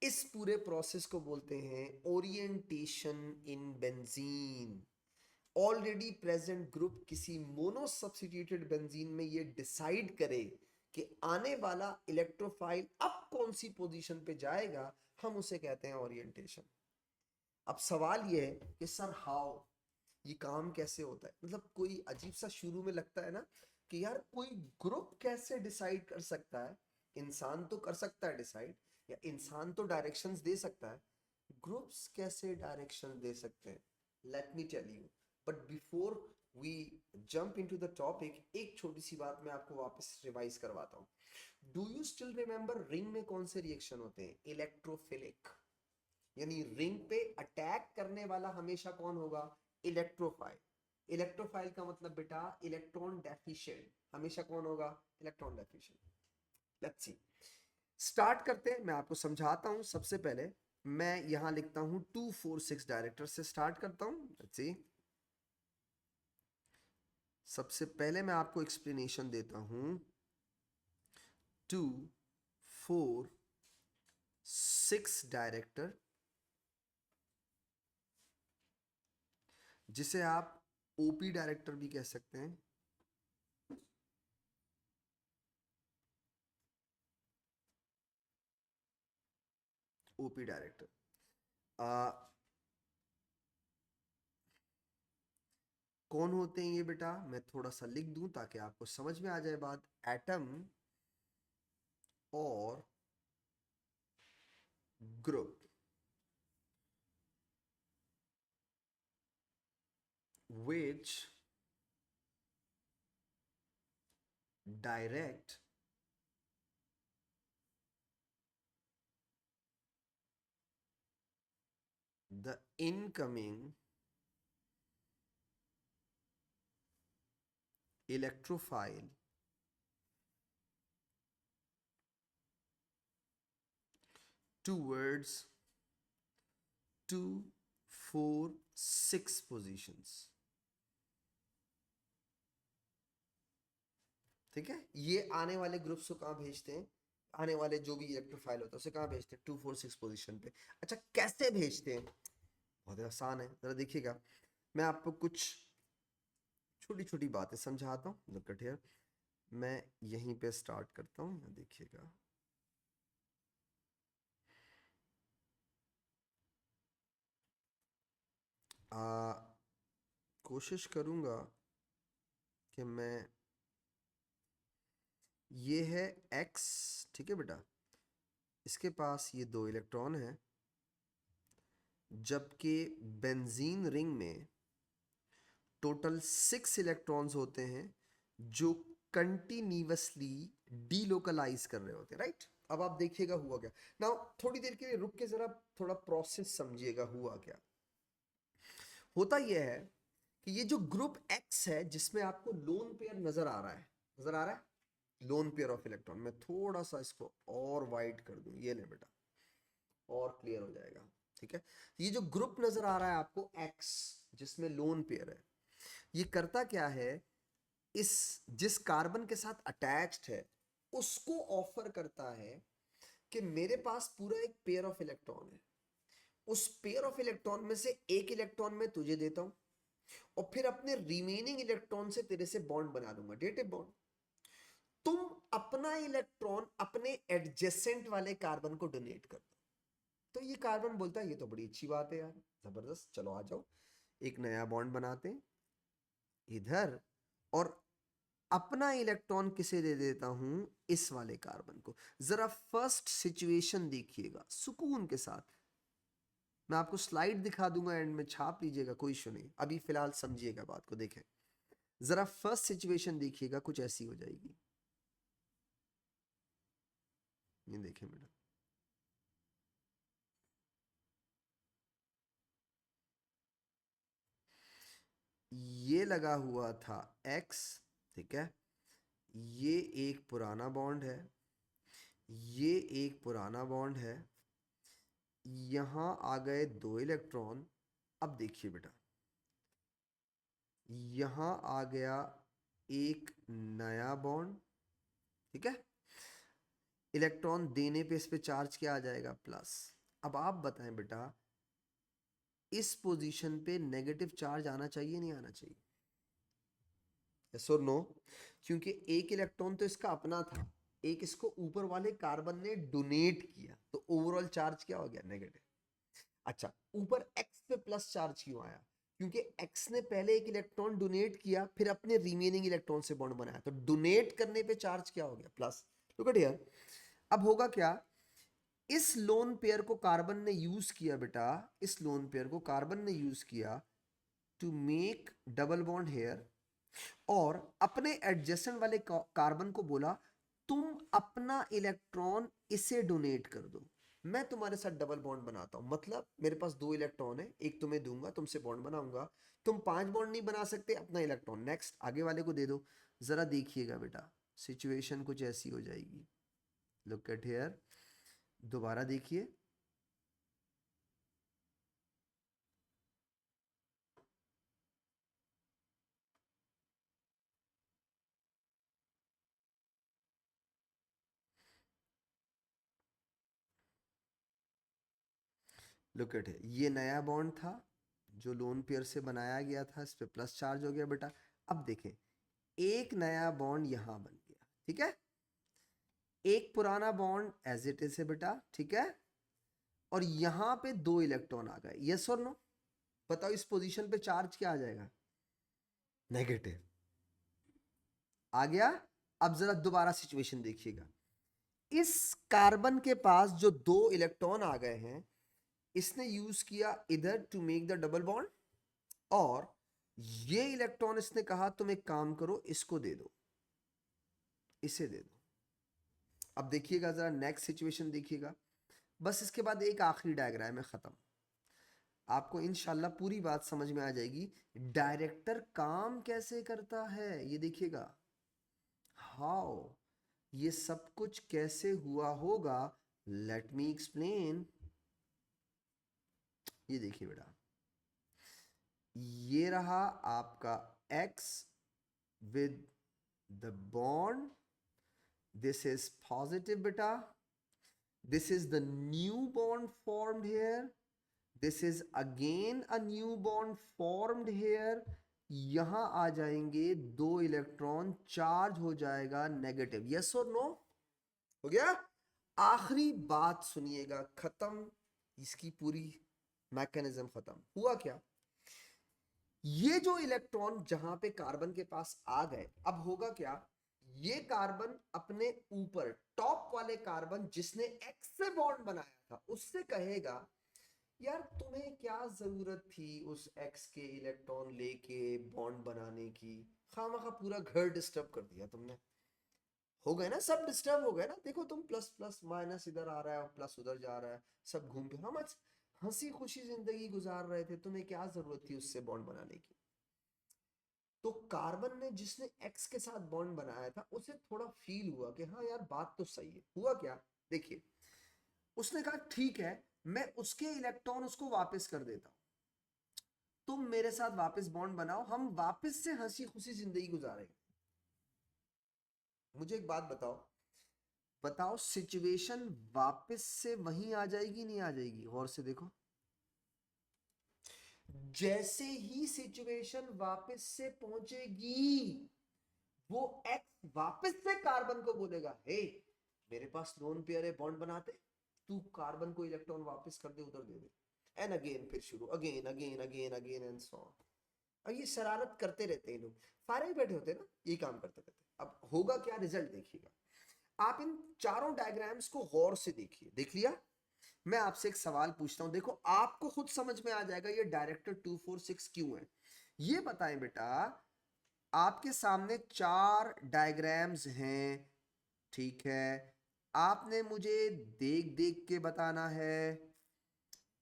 इस पूरे प्रोसेस को बोलते हैं orientation in benzene. Already present group किसी मोनो सब्स्टिट्यूटेड बेंजीन में ये डिसाइड करे कि आने वाला इलेक्ट्रोफाइल अब कौन सी पोजीशन पे जाएगा, हम उसे कहते हैं ओरिएंटेशन। अब सवाल ये है कि सर हाउ, ये काम कैसे होता है? मतलब कोई अजीब सा शुरू में लगता है ना कि यार कोई ग्रुप कैसे डिसाइड कर सकता है, इंसान तो कर सकता है डिसाइड, या इंसान तो डायरेक्शंस दे सकता है, ग्रुप्स कैसे डायरेक्शन दे सकते हैं? Let me tell you, but before we jump into the topic, एक छोटी सी बात मैं आपको वापस रिवाइज करवाता हूँ। Do you still remember ring में कौन से रिएक्शन होते हैं? इलेक्ट्रोफिलिक, यानी रिंग पे अटैक करने वाला हमेशा कौन होगा? इलेक्ट्रोफाइल। इलेक्ट्रोफाइल का मतलब बेटा इलेक्ट्रॉन डेफिशिएंट, हमेशा कौन होगा? Electron deficient. Let's see, start करते हैं, मैं आपको समझाता हूं। सबसे पहले मैं यहां लिखता हूं 246 डायरेक्टर से स्टार्ट करता हूं। लेट्स सी, सबसे पहले मैं आपको एक्सप्लेनेशन देता हूं। 246 डायरेक्टर, जिसे आप ओपी डायरेक्टर भी कह सकते हैं। ओपी डायरेक्टर कौन होते हैं ये बेटा? मैं थोड़ा सा लिख दूं ताकि आपको समझ में आ जाए बात। एटम और group which direct the incoming electrophile towards 2, 4, 6 positions। ठीक है, ये आने वाले ग्रुप्स को कहाँ भेजते हैं? आने वाले जो भी इलेक्ट्रोफाइल होता है उसे कहाँ भेजते हैं? 2, 4, 6 पोजीशन पे। अच्छा, कैसे भेजते हैं? बहुत आसान है, जरा देखिएगा। मैं आपको कुछ छोटी छोटी बातें समझाता हूँ। लुक एट हियर, मैं यहीं पे स्टार्ट करता हूँ, यहाँ देखिएगा। कोशिश करूँगा कि मैं, ये है X, ठीक है बेटा, इसके पास ये 2 इलेक्ट्रॉन है, जबकि बेंजीन रिंग में टोटल 6 इलेक्ट्रॉन्स होते हैं जो कंटिन्यूअसली डीलोकलाइज कर रहे होते हैं, राइट? अब आप देखिएगा हुआ क्या। नाउ थोड़ी देर के लिए रुक के जरा थोड़ा प्रोसेस समझिएगा हुआ क्या। होता यह है कि ये जो ग्रुप X है जिसमें आपको लोन पेयर नजर आ रहा है, नजर आ रहा है लोन पेयर ऑफ इलेक्ट्रॉन, मैं थोड़ा सा इसको और वाइड कर दूं, ये ले बेटा, और क्लियर हो जाएगा। ठीक है, ये जो ग्रुप नजर आ रहा है आपको X, जिसमें लोन पेयर है, ये करता क्या है? इस जिस कार्बन के साथ अटैच्ड है उसको ऑफर करता है कि मेरे पास पूरा एक पेयर ऑफ इलेक्ट्रॉन है, उस पेयर ऑफ इलेक्ट्रॉन में से एक इलेक्ट्रॉन मैं तुझे देता हूं, और फिर अपने रिमेनिंग इलेक्ट्रॉन से तेरे से बॉन्ड बना दूंगा, डेटिव बॉन्ड। तुम अपना इलेक्ट्रॉन अपने एडजेसेंट वाले कार्बन को डोनेट कर दो। तो ये कार्बन बोलता है ये तो बड़ी अच्छी बात है यार, जबरदस्त, चलो आ जाओ, एक नया बॉन्ड बनाते हैं इधर, और अपना इलेक्ट्रॉन किसे दे देता हूं? इस वाले कार्बन को। जरा फर्स्ट सिचुएशन देखिएगा सुकून के साथ, मैं आपको स्लाइड दिखा दूंगा एंड में, छाप लीजिएगा, कोई इशू नहीं, अभी फिलहाल समझिएगा बात को। देखें जरा फर्स्ट सिचुएशन देखिएगा, कुछ ऐसी हो जाएगी, ये देखें बेटा, ये लगा हुआ था X, ठीक है, ये एक पुराना बॉन्ड है, ये एक पुराना बॉन्ड है, यहां आ गए 2 इलेक्ट्रॉन। अब देखिए बेटा, यहां आ गया एक नया बॉन्ड, ठीक है, इलेक्ट्रॉन देने पे इस पे चार्ज क्या आ जाएगा? प्लस। अब आप बताएं बेटा, इस पोजीशन पे नेगेटिव चार्ज आना चाहिए नहीं आना चाहिए? यस और नो? क्योंकि एक इलेक्ट्रॉन तो इसका अपना था, एक इसको ऊपर वाले कार्बन ने डोनेट किया, तो ओवरऑल चार्ज क्या हो गया? नेगेटिव। अच्छा, ऊपर X पे प्लस चार्ज क्यों आया? क्योंकि एक्स ने पहले एक इलेक्ट्रॉन डोनेट किया, फिर अपने रिमेनिंग इलेक्ट्रॉन से बॉन्ड बनाया, तो डोनेट करने पे चार्ज क्या हो गया, प्लस। लुक एट हियर, अब होगा क्या, इस लोन पेयर को कार्बन ने यूज किया बेटा, इस लोन पेयर को कार्बन ने यूज किया to make double bond here, और अपने एडजेसेंट वाले कार्बन को बोला तुम अपना इलेक्ट्रॉन इसे डोनेट कर दो, मैं तुम्हारे साथ डबल बॉन्ड बनाता हूं, मतलब मेरे पास 2 इलेक्ट्रॉन है, एक तुम्हें दूंगा, तुमसे बॉन्ड बनाऊंगा, तुम 5 बॉन्ड नहीं बना सकते, अपना इलेक्ट्रॉन नेक्स्ट आगे वाले को दे दो। जरा देखिएगा बेटा, सिचुएशन कुछ ऐसी हो जाएगी। लुक एट हियर, दोबारा देखिए, लुक एट, ये नया बॉन्ड था जो लोन पेयर से बनाया गया था, इस पे प्लस चार्ज हो गया बेटा। अब देखें, एक नया बॉन्ड यहां बन गया, ठीक है, एक पुराना बॉन्ड एज इट इज है बेटा, ठीक है, और यहां पे 2 इलेक्ट्रॉन आ गए, यस और नो, बताओ इस पोजीशन पे चार्ज क्या आ जाएगा, नेगेटिव आ गया। अब जरा दोबारा सिचुएशन देखिएगा, इस कार्बन के पास जो 2 इलेक्ट्रॉन आ गए हैं, इसने यूज किया इधर to make the double bond, और ये इलेक्ट्रॉन इसने कहा तुम एक काम करो, इसको दे दो, इसे दे दो। अब देखिएगा जरा नेक्स्ट सिचुएशन देखिएगा, बस इसके बाद एक आखिरी डायग्राम है, खत्म, आपको इंशाल्लाह पूरी बात समझ में आ जाएगी डायरेक्टर काम कैसे करता है। ये देखिएगा, हाउ, ये सब कुछ कैसे हुआ होगा, लेट मी एक्सप्लेन। ये देखिए बेटा, ये रहा आपका X with the bond, this is positive beta, this is the new bond formed here, this is again a new bond formed here, यहां आ जाएंगे 2 इलेक्ट्रॉन, चार्ज हो जाएगा नेगेटिव, यस और नो, हो गया। आखिरी बात सुनिएगा, खत्म, इसकी पूरी मैकेनिज्म खत्म। हुआ क्या, ये जो इलेक्ट्रॉन जहां पे कार्बन के पास आ गए, अब होगा क्या, ये कार्बन अपने ऊपर टॉप वाले कार्बन जिसने एक्स से बॉन्ड बनाया था उससे कहेगा यार तुम्हें क्या जरूरत थी उस एक्स के इलेक्ट्रॉन लेके बॉन्ड बनाने की, खामखा पूरा घर डिस्टर्ब कर दिया तुमने, हो गए ना, सब डिस्टर्ब हो गए ना, देखो तुम प्लस प्लस माइनस इधर आ रहा है और प्लस उधर जा रहा है, सब घूम के हम आज हंसी खुशी जिंदगी गुजार रहे थे, तुम्हें क्या जरूरत थी उससे बॉन्ड बनाने की। तो कार्बन ने जिसने एक्स के साथ बॉन्ड बनाया था उसे थोड़ा फील हुआ कि हाँ यार बात तो सही है। हुआ क्या, देखिए, उसने कहा ठीक है, मैं उसके इलेक्ट्रॉन उसको वापस कर देता हूं, तुम मेरे साथ वापस बॉन्ड बनाओ, हम वापस से हंसी खुशी जिंदगी गुजारेंगे। मुझे एक बात बताओ, बताओ सिचुएशन वापस से वहीं आ जाएगी नहीं आ जाएगी, गौर से देखो, जैसे ही सिचुएशन वापस से पहुंचेगी वो एक्स वापस से कार्बन को बोलेगा हे मेरे पास लोन पेयर है, बॉन्ड बनाते, तू कार्बन को इलेक्ट्रॉन वापस कर दे, उधर दे दे, एंड अगेन फिर शुरू, again again again again and so on. और ये शरारत करते रहते हैं लोग, सारे ही बैठे होते हैं ना, ये काम करते रहते हैं। अब होगा क्या, रिजल्ट देखिएगा, आप इन चारों डायग्राम्स को गौर से देखिए, देख लिया, मैं आपसे एक सवाल पूछता हूं, देखो आपको खुद समझ में आ जाएगा ये डायरेक्टर 246 क्यों है। ये बताएं बेटा, आपके सामने 4 डायग्राम्स हैं, ठीक है, आपने मुझे देख देख के बताना है,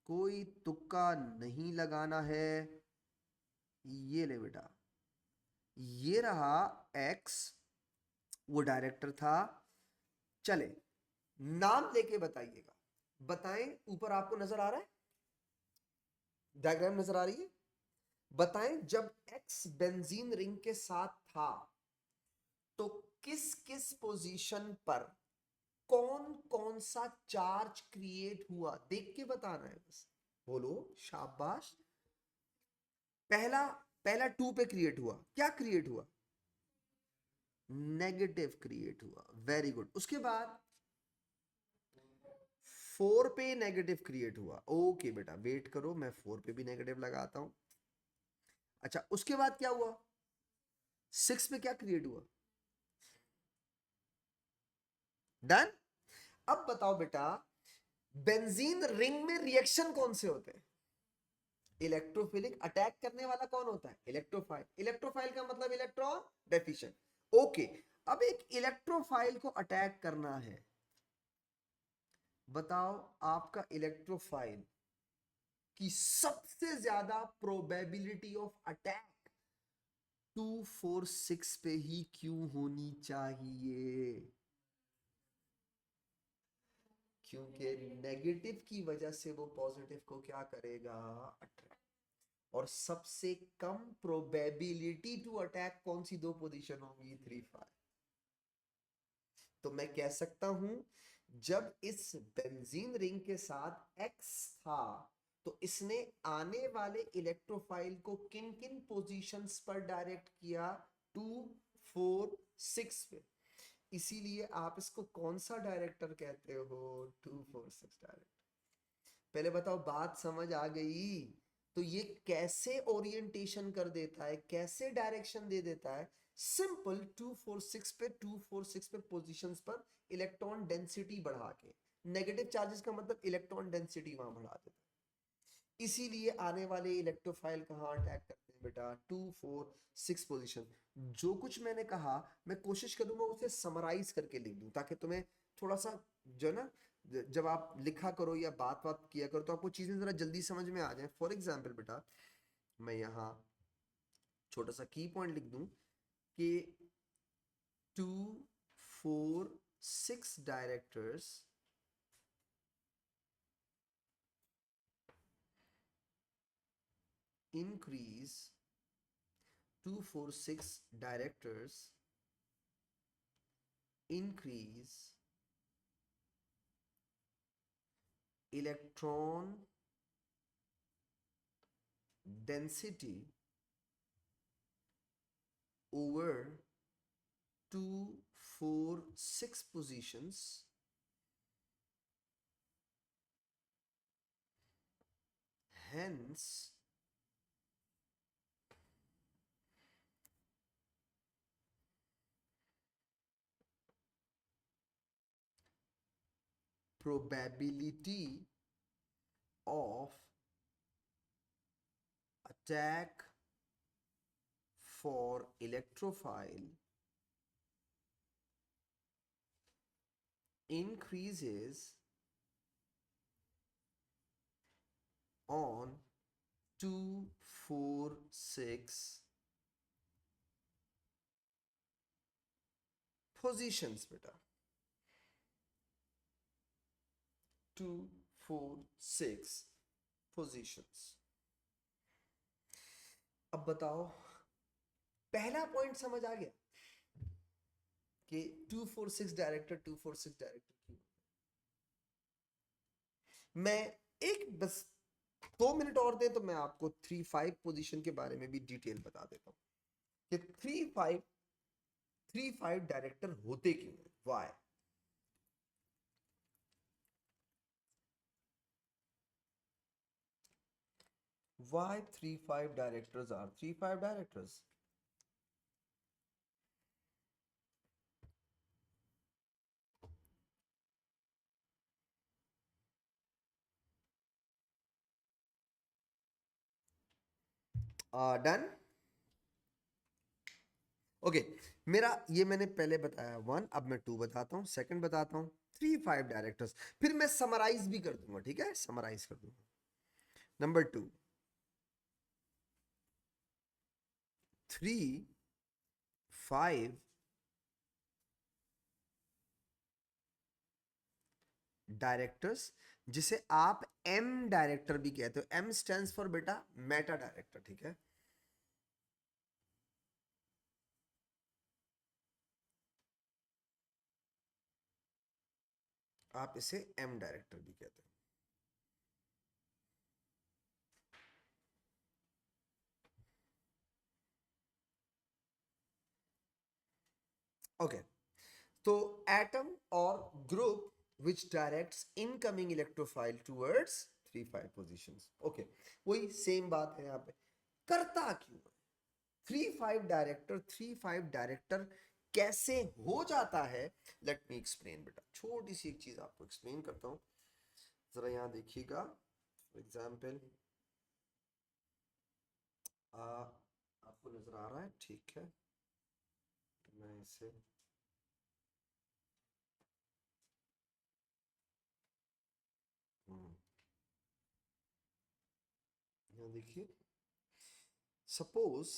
कोई तुक्का नहीं लगाना है। ये ले बेटा, ये रहा एक्स, वो डायरेक्टर था, चले नाम लेके बताइएगा, बताएं, ऊपर आपको नजर आ रहा है, डायग्राम नजर आ रही है, बताएं जब एक्स बेंजीन रिंग के साथ था तो किस किस पोजीशन पर कौन कौन सा चार्ज क्रिएट हुआ, देख के बताना है बस, बोलो शाबाश। पहला पहला 2 पे क्रिएट हुआ, क्या क्रिएट हुआ, नेगेटिव क्रिएट हुआ, वेरी गुड। उसके बाद 4 पे नेगेटिव क्रिएट हुआ, ओके बेटा वेट करो, मैं 4 पे भी नेगेटिव लगाता हूं, अच्छा, उसके बाद क्या हुआ, 6 में क्या क्रिएट हुआ, डन। अब बताओ बेटा, बेंजीन रिंग में रिएक्शन कौन से होते हैं, इलेक्ट्रोफिलिक, अटैक करने वाला कौन होता है, इलेक्ट्रोफाइल, इलेक्ट्रोफाइल का मतलब इलेक्ट्रॉन डेफिशिएंट। ओके, अब एक इलेक्ट्रोफाइल को अटैक करना है, बताओ आपका इलेक्ट्रोफाइल की सबसे ज्यादा प्रोबेबिलिटी ऑफ अटैक 246 पे ही क्यों होनी चाहिए, क्योंकि नेगेटिव की वजह से वो पॉजिटिव को क्या करेगा, अट्रैक्ट। और सबसे कम प्रोबेबिलिटी टू अटैक कौन सी दो पोजीशन होंगी, 3 5। तो मैं कह सकता हूं, जब इस बेंजीन रिंग के साथ एक्स था, तो इसने आने वाले इलेक्ट्रोफाइल को किन किन पोजीशंस पर डायरेक्ट किया, 2 4 6 पे। इसीलिए आप इसको कौन सा डायरेक्टर कहते हो, 2 4 6 डायरेक्टर। पहले बताओ बात समझ आ गई। तो ये कैसे ओरिएंटेशन कर देता है, कैसे डायरेक्शन दे देता है, सिंपल 2 4 6 पे 2 4 6 पे पोजीशंस पर इलेक्ट्रॉन डेंसिटी बढ़ा के, नेगेटिव चार्जेस का मतलब इलेक्ट्रॉन डेंसिटी वहां बढ़ा देता है। इसीलिए आने वाले इलेक्ट्रोफाइल कहाँ अटैक करते हैं बेटा, 2 4 6 पोजीशन। जो कुछ मैंने कहा मैं कोशिश करूंगा उसे समराइज करके लिख दूं, ताकि तुम्हें थोड़ा सा जो है ना, जब आप लिखा करो या बात बात किया करो तो आपको चीजें जरा जल्दी समझ में आ जाए। फॉर एग्जाम्पल बेटा, मैं यहाँ छोटा सा की पॉइंट लिख दूं कि 2 4 6 directors increase 2 4 6 directors increase electron density over 2 4 6 positions, hence probability of attack for electrophile increases on 2 4 6 positions बेटा, 2 4 6 positions। अब बताओ, पहला पॉइंट समझ आ गया कि 2 4 6 डायरेक्टर 2 4 6 डायरेक्टर क्यों। मैं एक बस 2 मिनट और दे तो मैं आपको 3 5 पोजीशन के बारे में भी डिटेल बता देता हूं कि 3 5 डायरेक्टर होते क्यों हैं, why. Why 3 5 directors are 3 5 directors? Done? Okay, मेरा ये मैंने पहले बताया 1, अब मैं 2 बताता हूँ, सेकंड बताता हूँ, 3 5 डायरेक्टर्स, फिर मैं समराइज भी कर दूंगा, ठीक है, समराइज कर दूंगा। नंबर 2, 3 5 डायरेक्टर्स, जिसे आप एम डायरेक्टर भी कहते हो। एम स्टैंड्स फॉर बेटा मेटा डायरेक्टर, ठीक है। आप इसे एम डायरेक्टर भी कहते हो। ओके, तो एटम और group which directs incoming electrophile towards 3 5 positions। Okay, वही सेम बात है यहाँ पे, करता क्यों है, 3,5 डायरेक्टर कैसे हो जाता है, लेट मी एक्सप्लेन बेटा। छोटी सी एक चीज आपको एक्सप्लेन करता हूं, जरा यहां देखिएगा। फॉर एग्जाम्पल आपको नजर आ रहा है, ठीक है, मैं इसे यहाँ देखिए, सपोज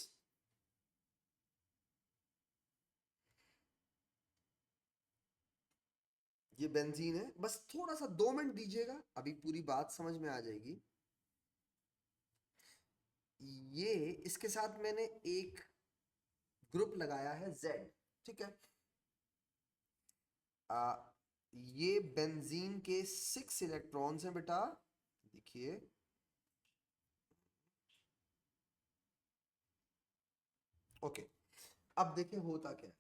ये बेंजीन है, बस थोड़ा सा 2 मिनट दीजिएगा, अभी पूरी बात समझ में आ जाएगी। ये इसके साथ मैंने एक ग्रुप लगाया है Z, ठीक है। आ, ये बेंजीन के 6 इलेक्ट्रॉन्स हैं बेटा, देखिए। ओके, अब देखिए होता क्या है।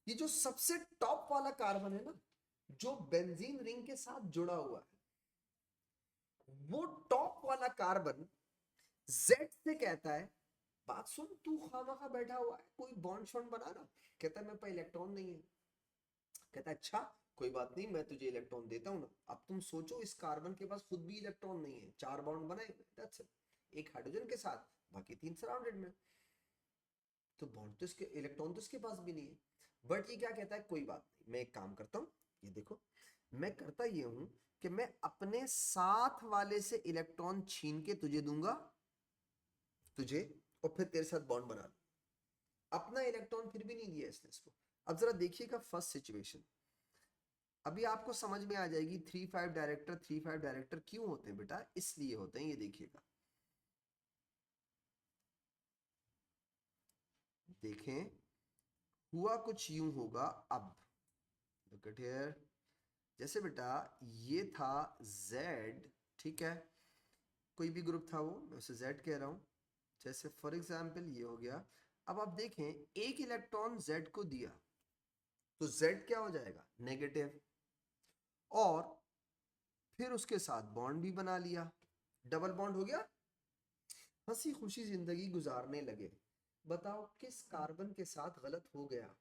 ये जो सबसे टॉप वाला कार्बन है ना, जो बेंजीन रिंग के साथ जुड़ा हुआ है, वो टॉप वाला कार्बन Z से कहता है, बात सुन, तू खामखा बैठा हुआ है, कोई बॉन्ड शॉन्ड बना ना। कहता है मेरे पास इलेक्ट्रॉन नहीं है। कहता है अच्छा कोई बात नहीं, मैं तुझे इलेक्ट्रॉन देता हूं ना। अब तुम सोचो, इस कार्बन के पास खुद भी इलेक्ट्रॉन नहीं है, 4 बॉन्ड बनाए, दैट्स इट, एक हाइड्रोजन के साथ, बाकी 3 सराउंडेड में। तो बॉन्ड तो इसके, इलेक्ट्रॉन तो इसके पास भी नहीं है। बट ये क्या कहता है, कोई बात नहीं, मैं एक काम करता हूँ, ये देखो, मैं करता ये हूं कि मैं अपने साथ वाले से इलेक्ट्रॉन छीन के तुझे दूंगा, तुझे, और फिर तेरे साथ बॉन्ड बना लूं। अपना इलेक्ट्रॉन फिर भी नहीं दिया इसने इसको। अब जरा देखिएगा फर्स्ट सिचुएशन, अभी आपको समझ में आ जाएगी। 3,5 डायरेक्टर क्यों होते हैं बेटा, इसलिए होते हैं, ये देखिएगा। देखें, हुआ कुछ यूं होगा। अब लुक एट हियर, जैसे बेटा ये था Z, ठीक है, कोई भी ग्रुप था वो, मैं उसे Z कह रहा हूं। जैसे फॉर एग्जाम्पल ये हो गया। अब आप देखें, एक इलेक्ट्रॉन Z को दिया तो Z क्या हो जाएगा, नेगेटिव, और फिर उसके साथ बॉन्ड भी बना लिया, डबल बॉन्ड हो गया, हंसी खुशी जिंदगी गुजारने लगे। बताओ किस कार्बन के साथ गलत हो गया,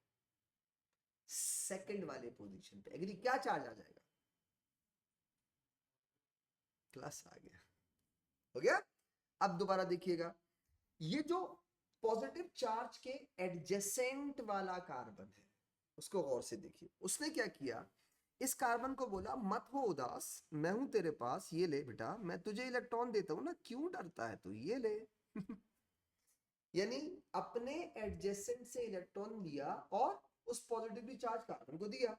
सेकंड वाले पोजीशन पे एग्री, क्या चार्ज आ जाएगा, प्लस आ गया, हो गया। अब दोबारा देखिएगा, ये जो पॉजिटिव चार्ज के एडजेसेंट वाला कार्बन है, उसको गौर से देखिए, उसने क्या किया, इस कार्बन को बोला मत हो उदास, मैं हूं तेरे पास, ये ले बेटा, मैं तुझे इलेक्ट्रॉन देता हूं ना, क्यों डरता है तू, ये ले। यानी अपने एडजेसेंट से इलेक्ट्रॉन लिया और उस पॉजिटिवली चार्ज कार्बन को दिया,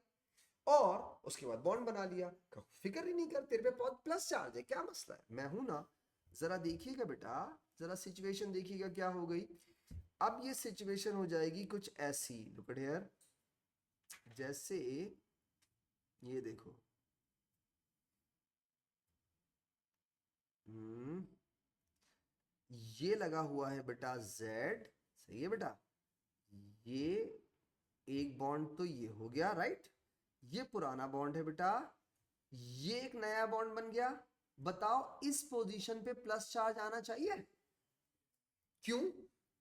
और उसके बाद बॉन्ड बना लिया। फिक्र ही नहीं कर, तेरे पे प्लस चार्ज है, क्या मसला है, मैं हूं ना। जरा देखिएगा बेटा, जरा सिचुएशन देखिएगा क्या हो गई। अब ये सिचुएशन हो जाएगी कुछ ऐसी, लुक एट हियर, जैसे ये देखो, ये लगा हुआ है बेटा Z, सही है बेटा, ये एक बॉन्ड तो ये हो गया, राइट, ये पुराना बॉन्ड है बेटा, ये एक नया बॉन्ड बन गया। बताओ इस पोजीशन पे प्लस चार्ज आना चाहिए, क्यों,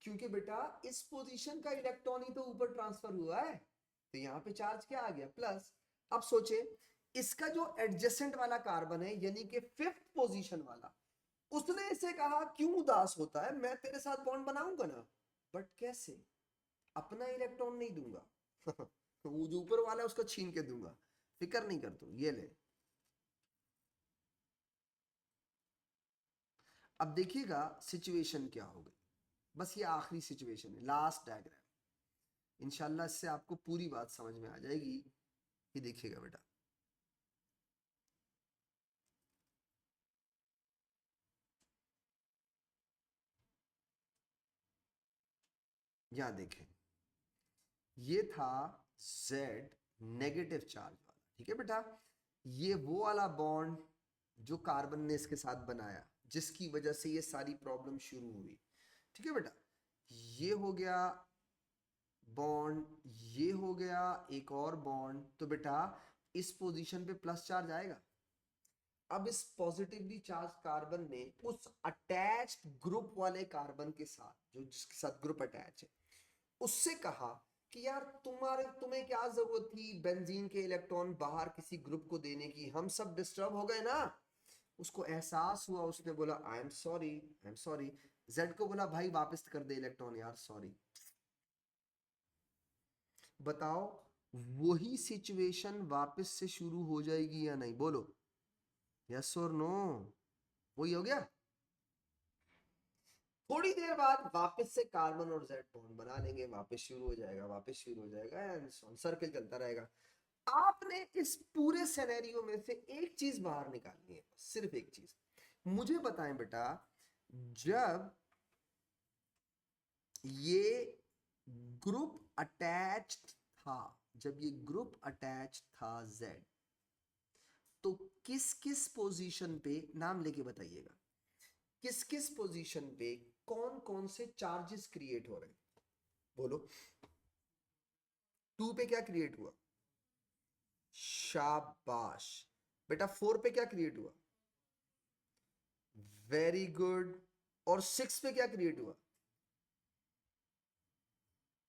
क्योंकि बेटा इस पोजीशन का इलेक्ट्रॉन ही तो ऊपर ट्रांसफर हुआ है, तो यहां पे चार्ज क्या आ गया, प्लस। अब सोचे, इसका जो एडजेसेंट वाला कार्बन है, यानी कि 5th पोजीशन वाला, उसने इसे कहा क्यों उदास होता है, मैं तेरे साथ बॉन्ड बनाऊंगा ना। बट कैसे, अपना इलेक्ट्रॉन नहीं दूंगा, वो जो ऊपर वाला है उसको छीन के दूंगा, फिक्र नहीं कर तू, ये ले। अब देखिएगा सिचुएशन क्या हो गई, बस ये आखिरी सिचुएशन है, लास्ट डायग्राम, इंशाल्लाह इससे आपको पूरी बात समझ में आ जाएगी। ये देखिएगा बेटा, यहां देखें, ये था Z नेगेटिव चार्ज वाला, ठीक है बेटा, ये वो वाला बॉन्ड जो कार्बन ने इसके साथ बनाया, जिसकी वजह से ये सारी प्रॉब्लम शुरू हुई, ठीक है बेटा। ये हो गया बॉन्ड, ये हो गया एक और बॉन्ड, तो बेटा इस पोजीशन पे प्लस चार्ज आएगा। अब इस पॉजिटिवली चार्ज कार्बन ने उस अटैच्ड ग्रुप वाले कार्बन के साथ, जो जिसके साथ ग्रुप अटैच है, उससे कहा कि यार तुम्हें क्या जरूरत थी बेंजीन के इलेक्ट्रॉन बाहर किसी ग्रुप को देने की, हम सब डिस्टर्ब हो गए ना। उसको एहसास हुआ, उसने बोला आई am sorry, I am sorry. Z को बोला भाई वापस कर दे इलेक्ट्रॉन यार, सॉरी। बताओ वही सिचुएशन वापस से शुरू हो जाएगी या नहीं, बोलो यस और नो। वही हो गया। थोड़ी देर बाद वापस से कार्बन और जेड बॉन्ड बना लेंगे, वापस शुरू हो जाएगा, वापस शुरू हो जाएगा, एंड सर्कल चलता रहेगा। आपने इस पूरे सिनेरियो में से एक चीज बाहर निकालनी है, सिर्फ एक चीज। मुझे बताएं बेटा, जब ये ग्रुप अटैच्ड था, जब ये ग्रुप अटैच था Z, तो किस किस पोजीशन पे, नाम लेके बताइएगा, किस किस पोजीशन पे कौन कौन से चार्जेस क्रिएट हो रहे हैं, बोलो। 2 पे क्या क्रिएट हुआ, शाबाश बेटा। 4 पे क्या क्रिएट हुआ, वेरी गुड। और 6 पे क्या क्रिएट हुआ,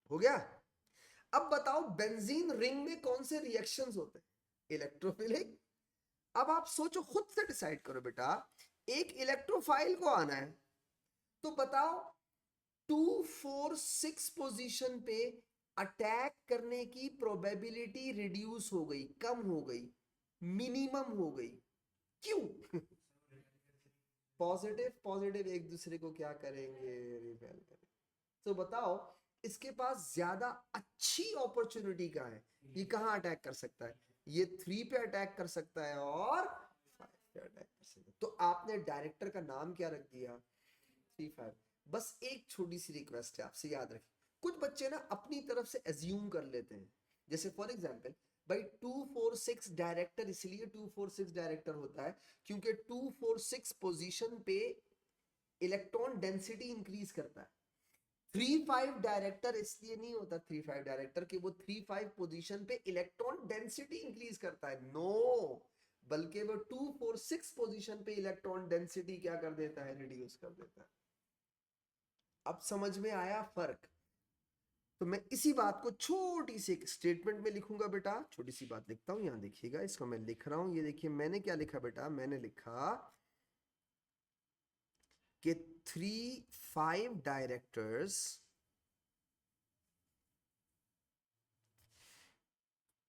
हो गया। अब बताओ बेंजीन रिंग में कौन से रिएक्शंस होते हैं, इलेक्ट्रोफिलिक। अब आप सोचो, खुद से डिसाइड करो बेटा, एक इलेक्ट्रोफाइल को आना है, तो बताओ 2 4 6 पोजीशन पे अटैक करने की प्रोबेबिलिटी रिड्यूस हो गई, कम हो गई, मिनिमम हो गई, क्यों? पॉजिटिव पॉजिटिव एक दूसरे को क्या करेंगे, रिपेल करेंगे। तो बताओ इसके पास ज्यादा अच्छी अपॉर्चुनिटी कहाँ है, ये कहाँ अटैक कर सकता है, ये 3 पे अटैक कर सकता है और 5 पे अटैक कर सकता है। तो आपने डायरेक्टर का नाम क्या रख दिया, 3 5। बस एक छोटी सी रिक्वेस्ट है आपसे, याद रखिए, कुछ बच्चे ना अपनी तरफ से एज्यूम कर लेते हैं, जैसे फॉर एग्जांपल भाई 2 4 6 डायरेक्टर इसलिए 2 4 6 डायरेक्टर होता है क्योंकि 2 4 6 पोजीशन पे इलेक्ट्रॉन डेंसिटी इंक्रीज करता है। 3 5 डायरेक्टर इसलिए नहीं होता 3 5 डायरेक्टर कि वो 3 5 पोजीशन पे इलेक्ट्रॉन डेंसिटी इंक्रीज करता है, नो, बल्कि वो 2 4 6 पोजीशन पे इलेक्ट्रॉन डेंसिटी क्या कर देता है, रिड्यूस कर देता है। अब समझ में आया फर्क? तो मैं इसी बात को छोटी सी एक स्टेटमेंट में लिखूंगा बेटा, छोटी सी बात लिखता हूं, यहां देखिएगा, इसको मैं लिख रहा हूं, ये देखिए मैंने क्या लिखा बेटा, मैंने लिखा कि 3 5 directors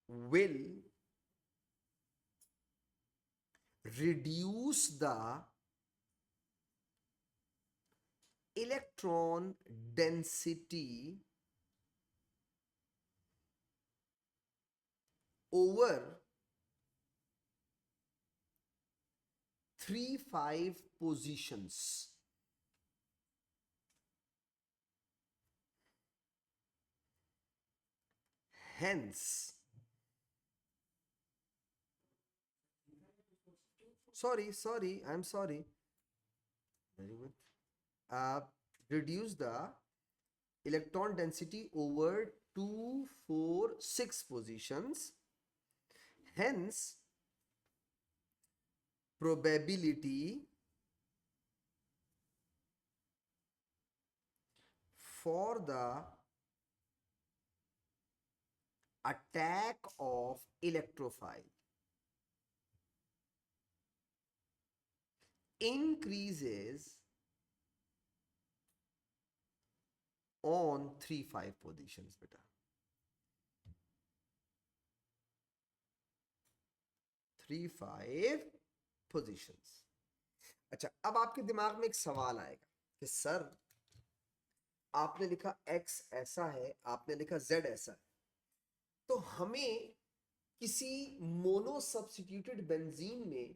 will reduce the electron density over 3 5 positions. Hence, sorry, I'm sorry. Very good. Reduce the electron density over 2 4 6 positions. Hence, probability for the attack of electrophile increases on 3 5 positions बेटा, 3 5 positions। अच्छा, अब आपके दिमाग में एक सवाल आएगा कि सर आपने लिखा x ऐसा है, आपने लिखा z ऐसा है, तो हमें किसी मोनो सब्स्टिट्यूटेड बेंजीन में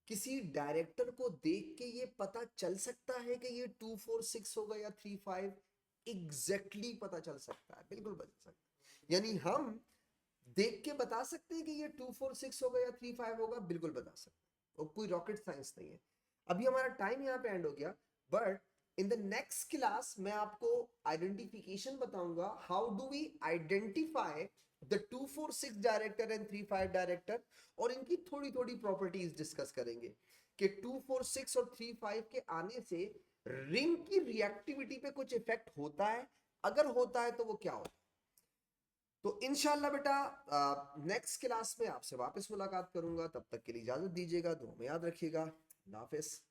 किसी डायरेक्टर को देख के ये पता चल सकता है कि ये 2 4 6 होगा या 3 5? एग्जैक्टली पता चल सकता है, बिल्कुल बता सकता है। यानी हम देख के बता सकते हैं कि ये 2 4 6 होगा या 3 5 होगा, बिल्कुल बता सकते हैं, और कोई रॉकेट साइंस नहीं है। अभी हमारा टाइम यहाँ पे एंड हो गया, but in the next class मैं आपको आइडेंटिफिकेशन बताऊंगा, how do we identify the 2,4,6 director and 3,5 director, और इनकी थोड़ी थोड़ी प्रॉपर्टीज डिस्कस करेंगे कि 2,4,6 और 3,5 के आने से रिंग की रिएक्टिविटी पे कुछ इफेक्ट होता है, अगर होता है तो वो क्या होता है। तो इंशाल्लाह बेटा नेक्स्ट क्लास में आपसे वापस मुलाकात करूंगा, तब तक के लिए इजाजत दीजिएगा, दुआ में याद रखिएगा। अल्लाह हाफिज।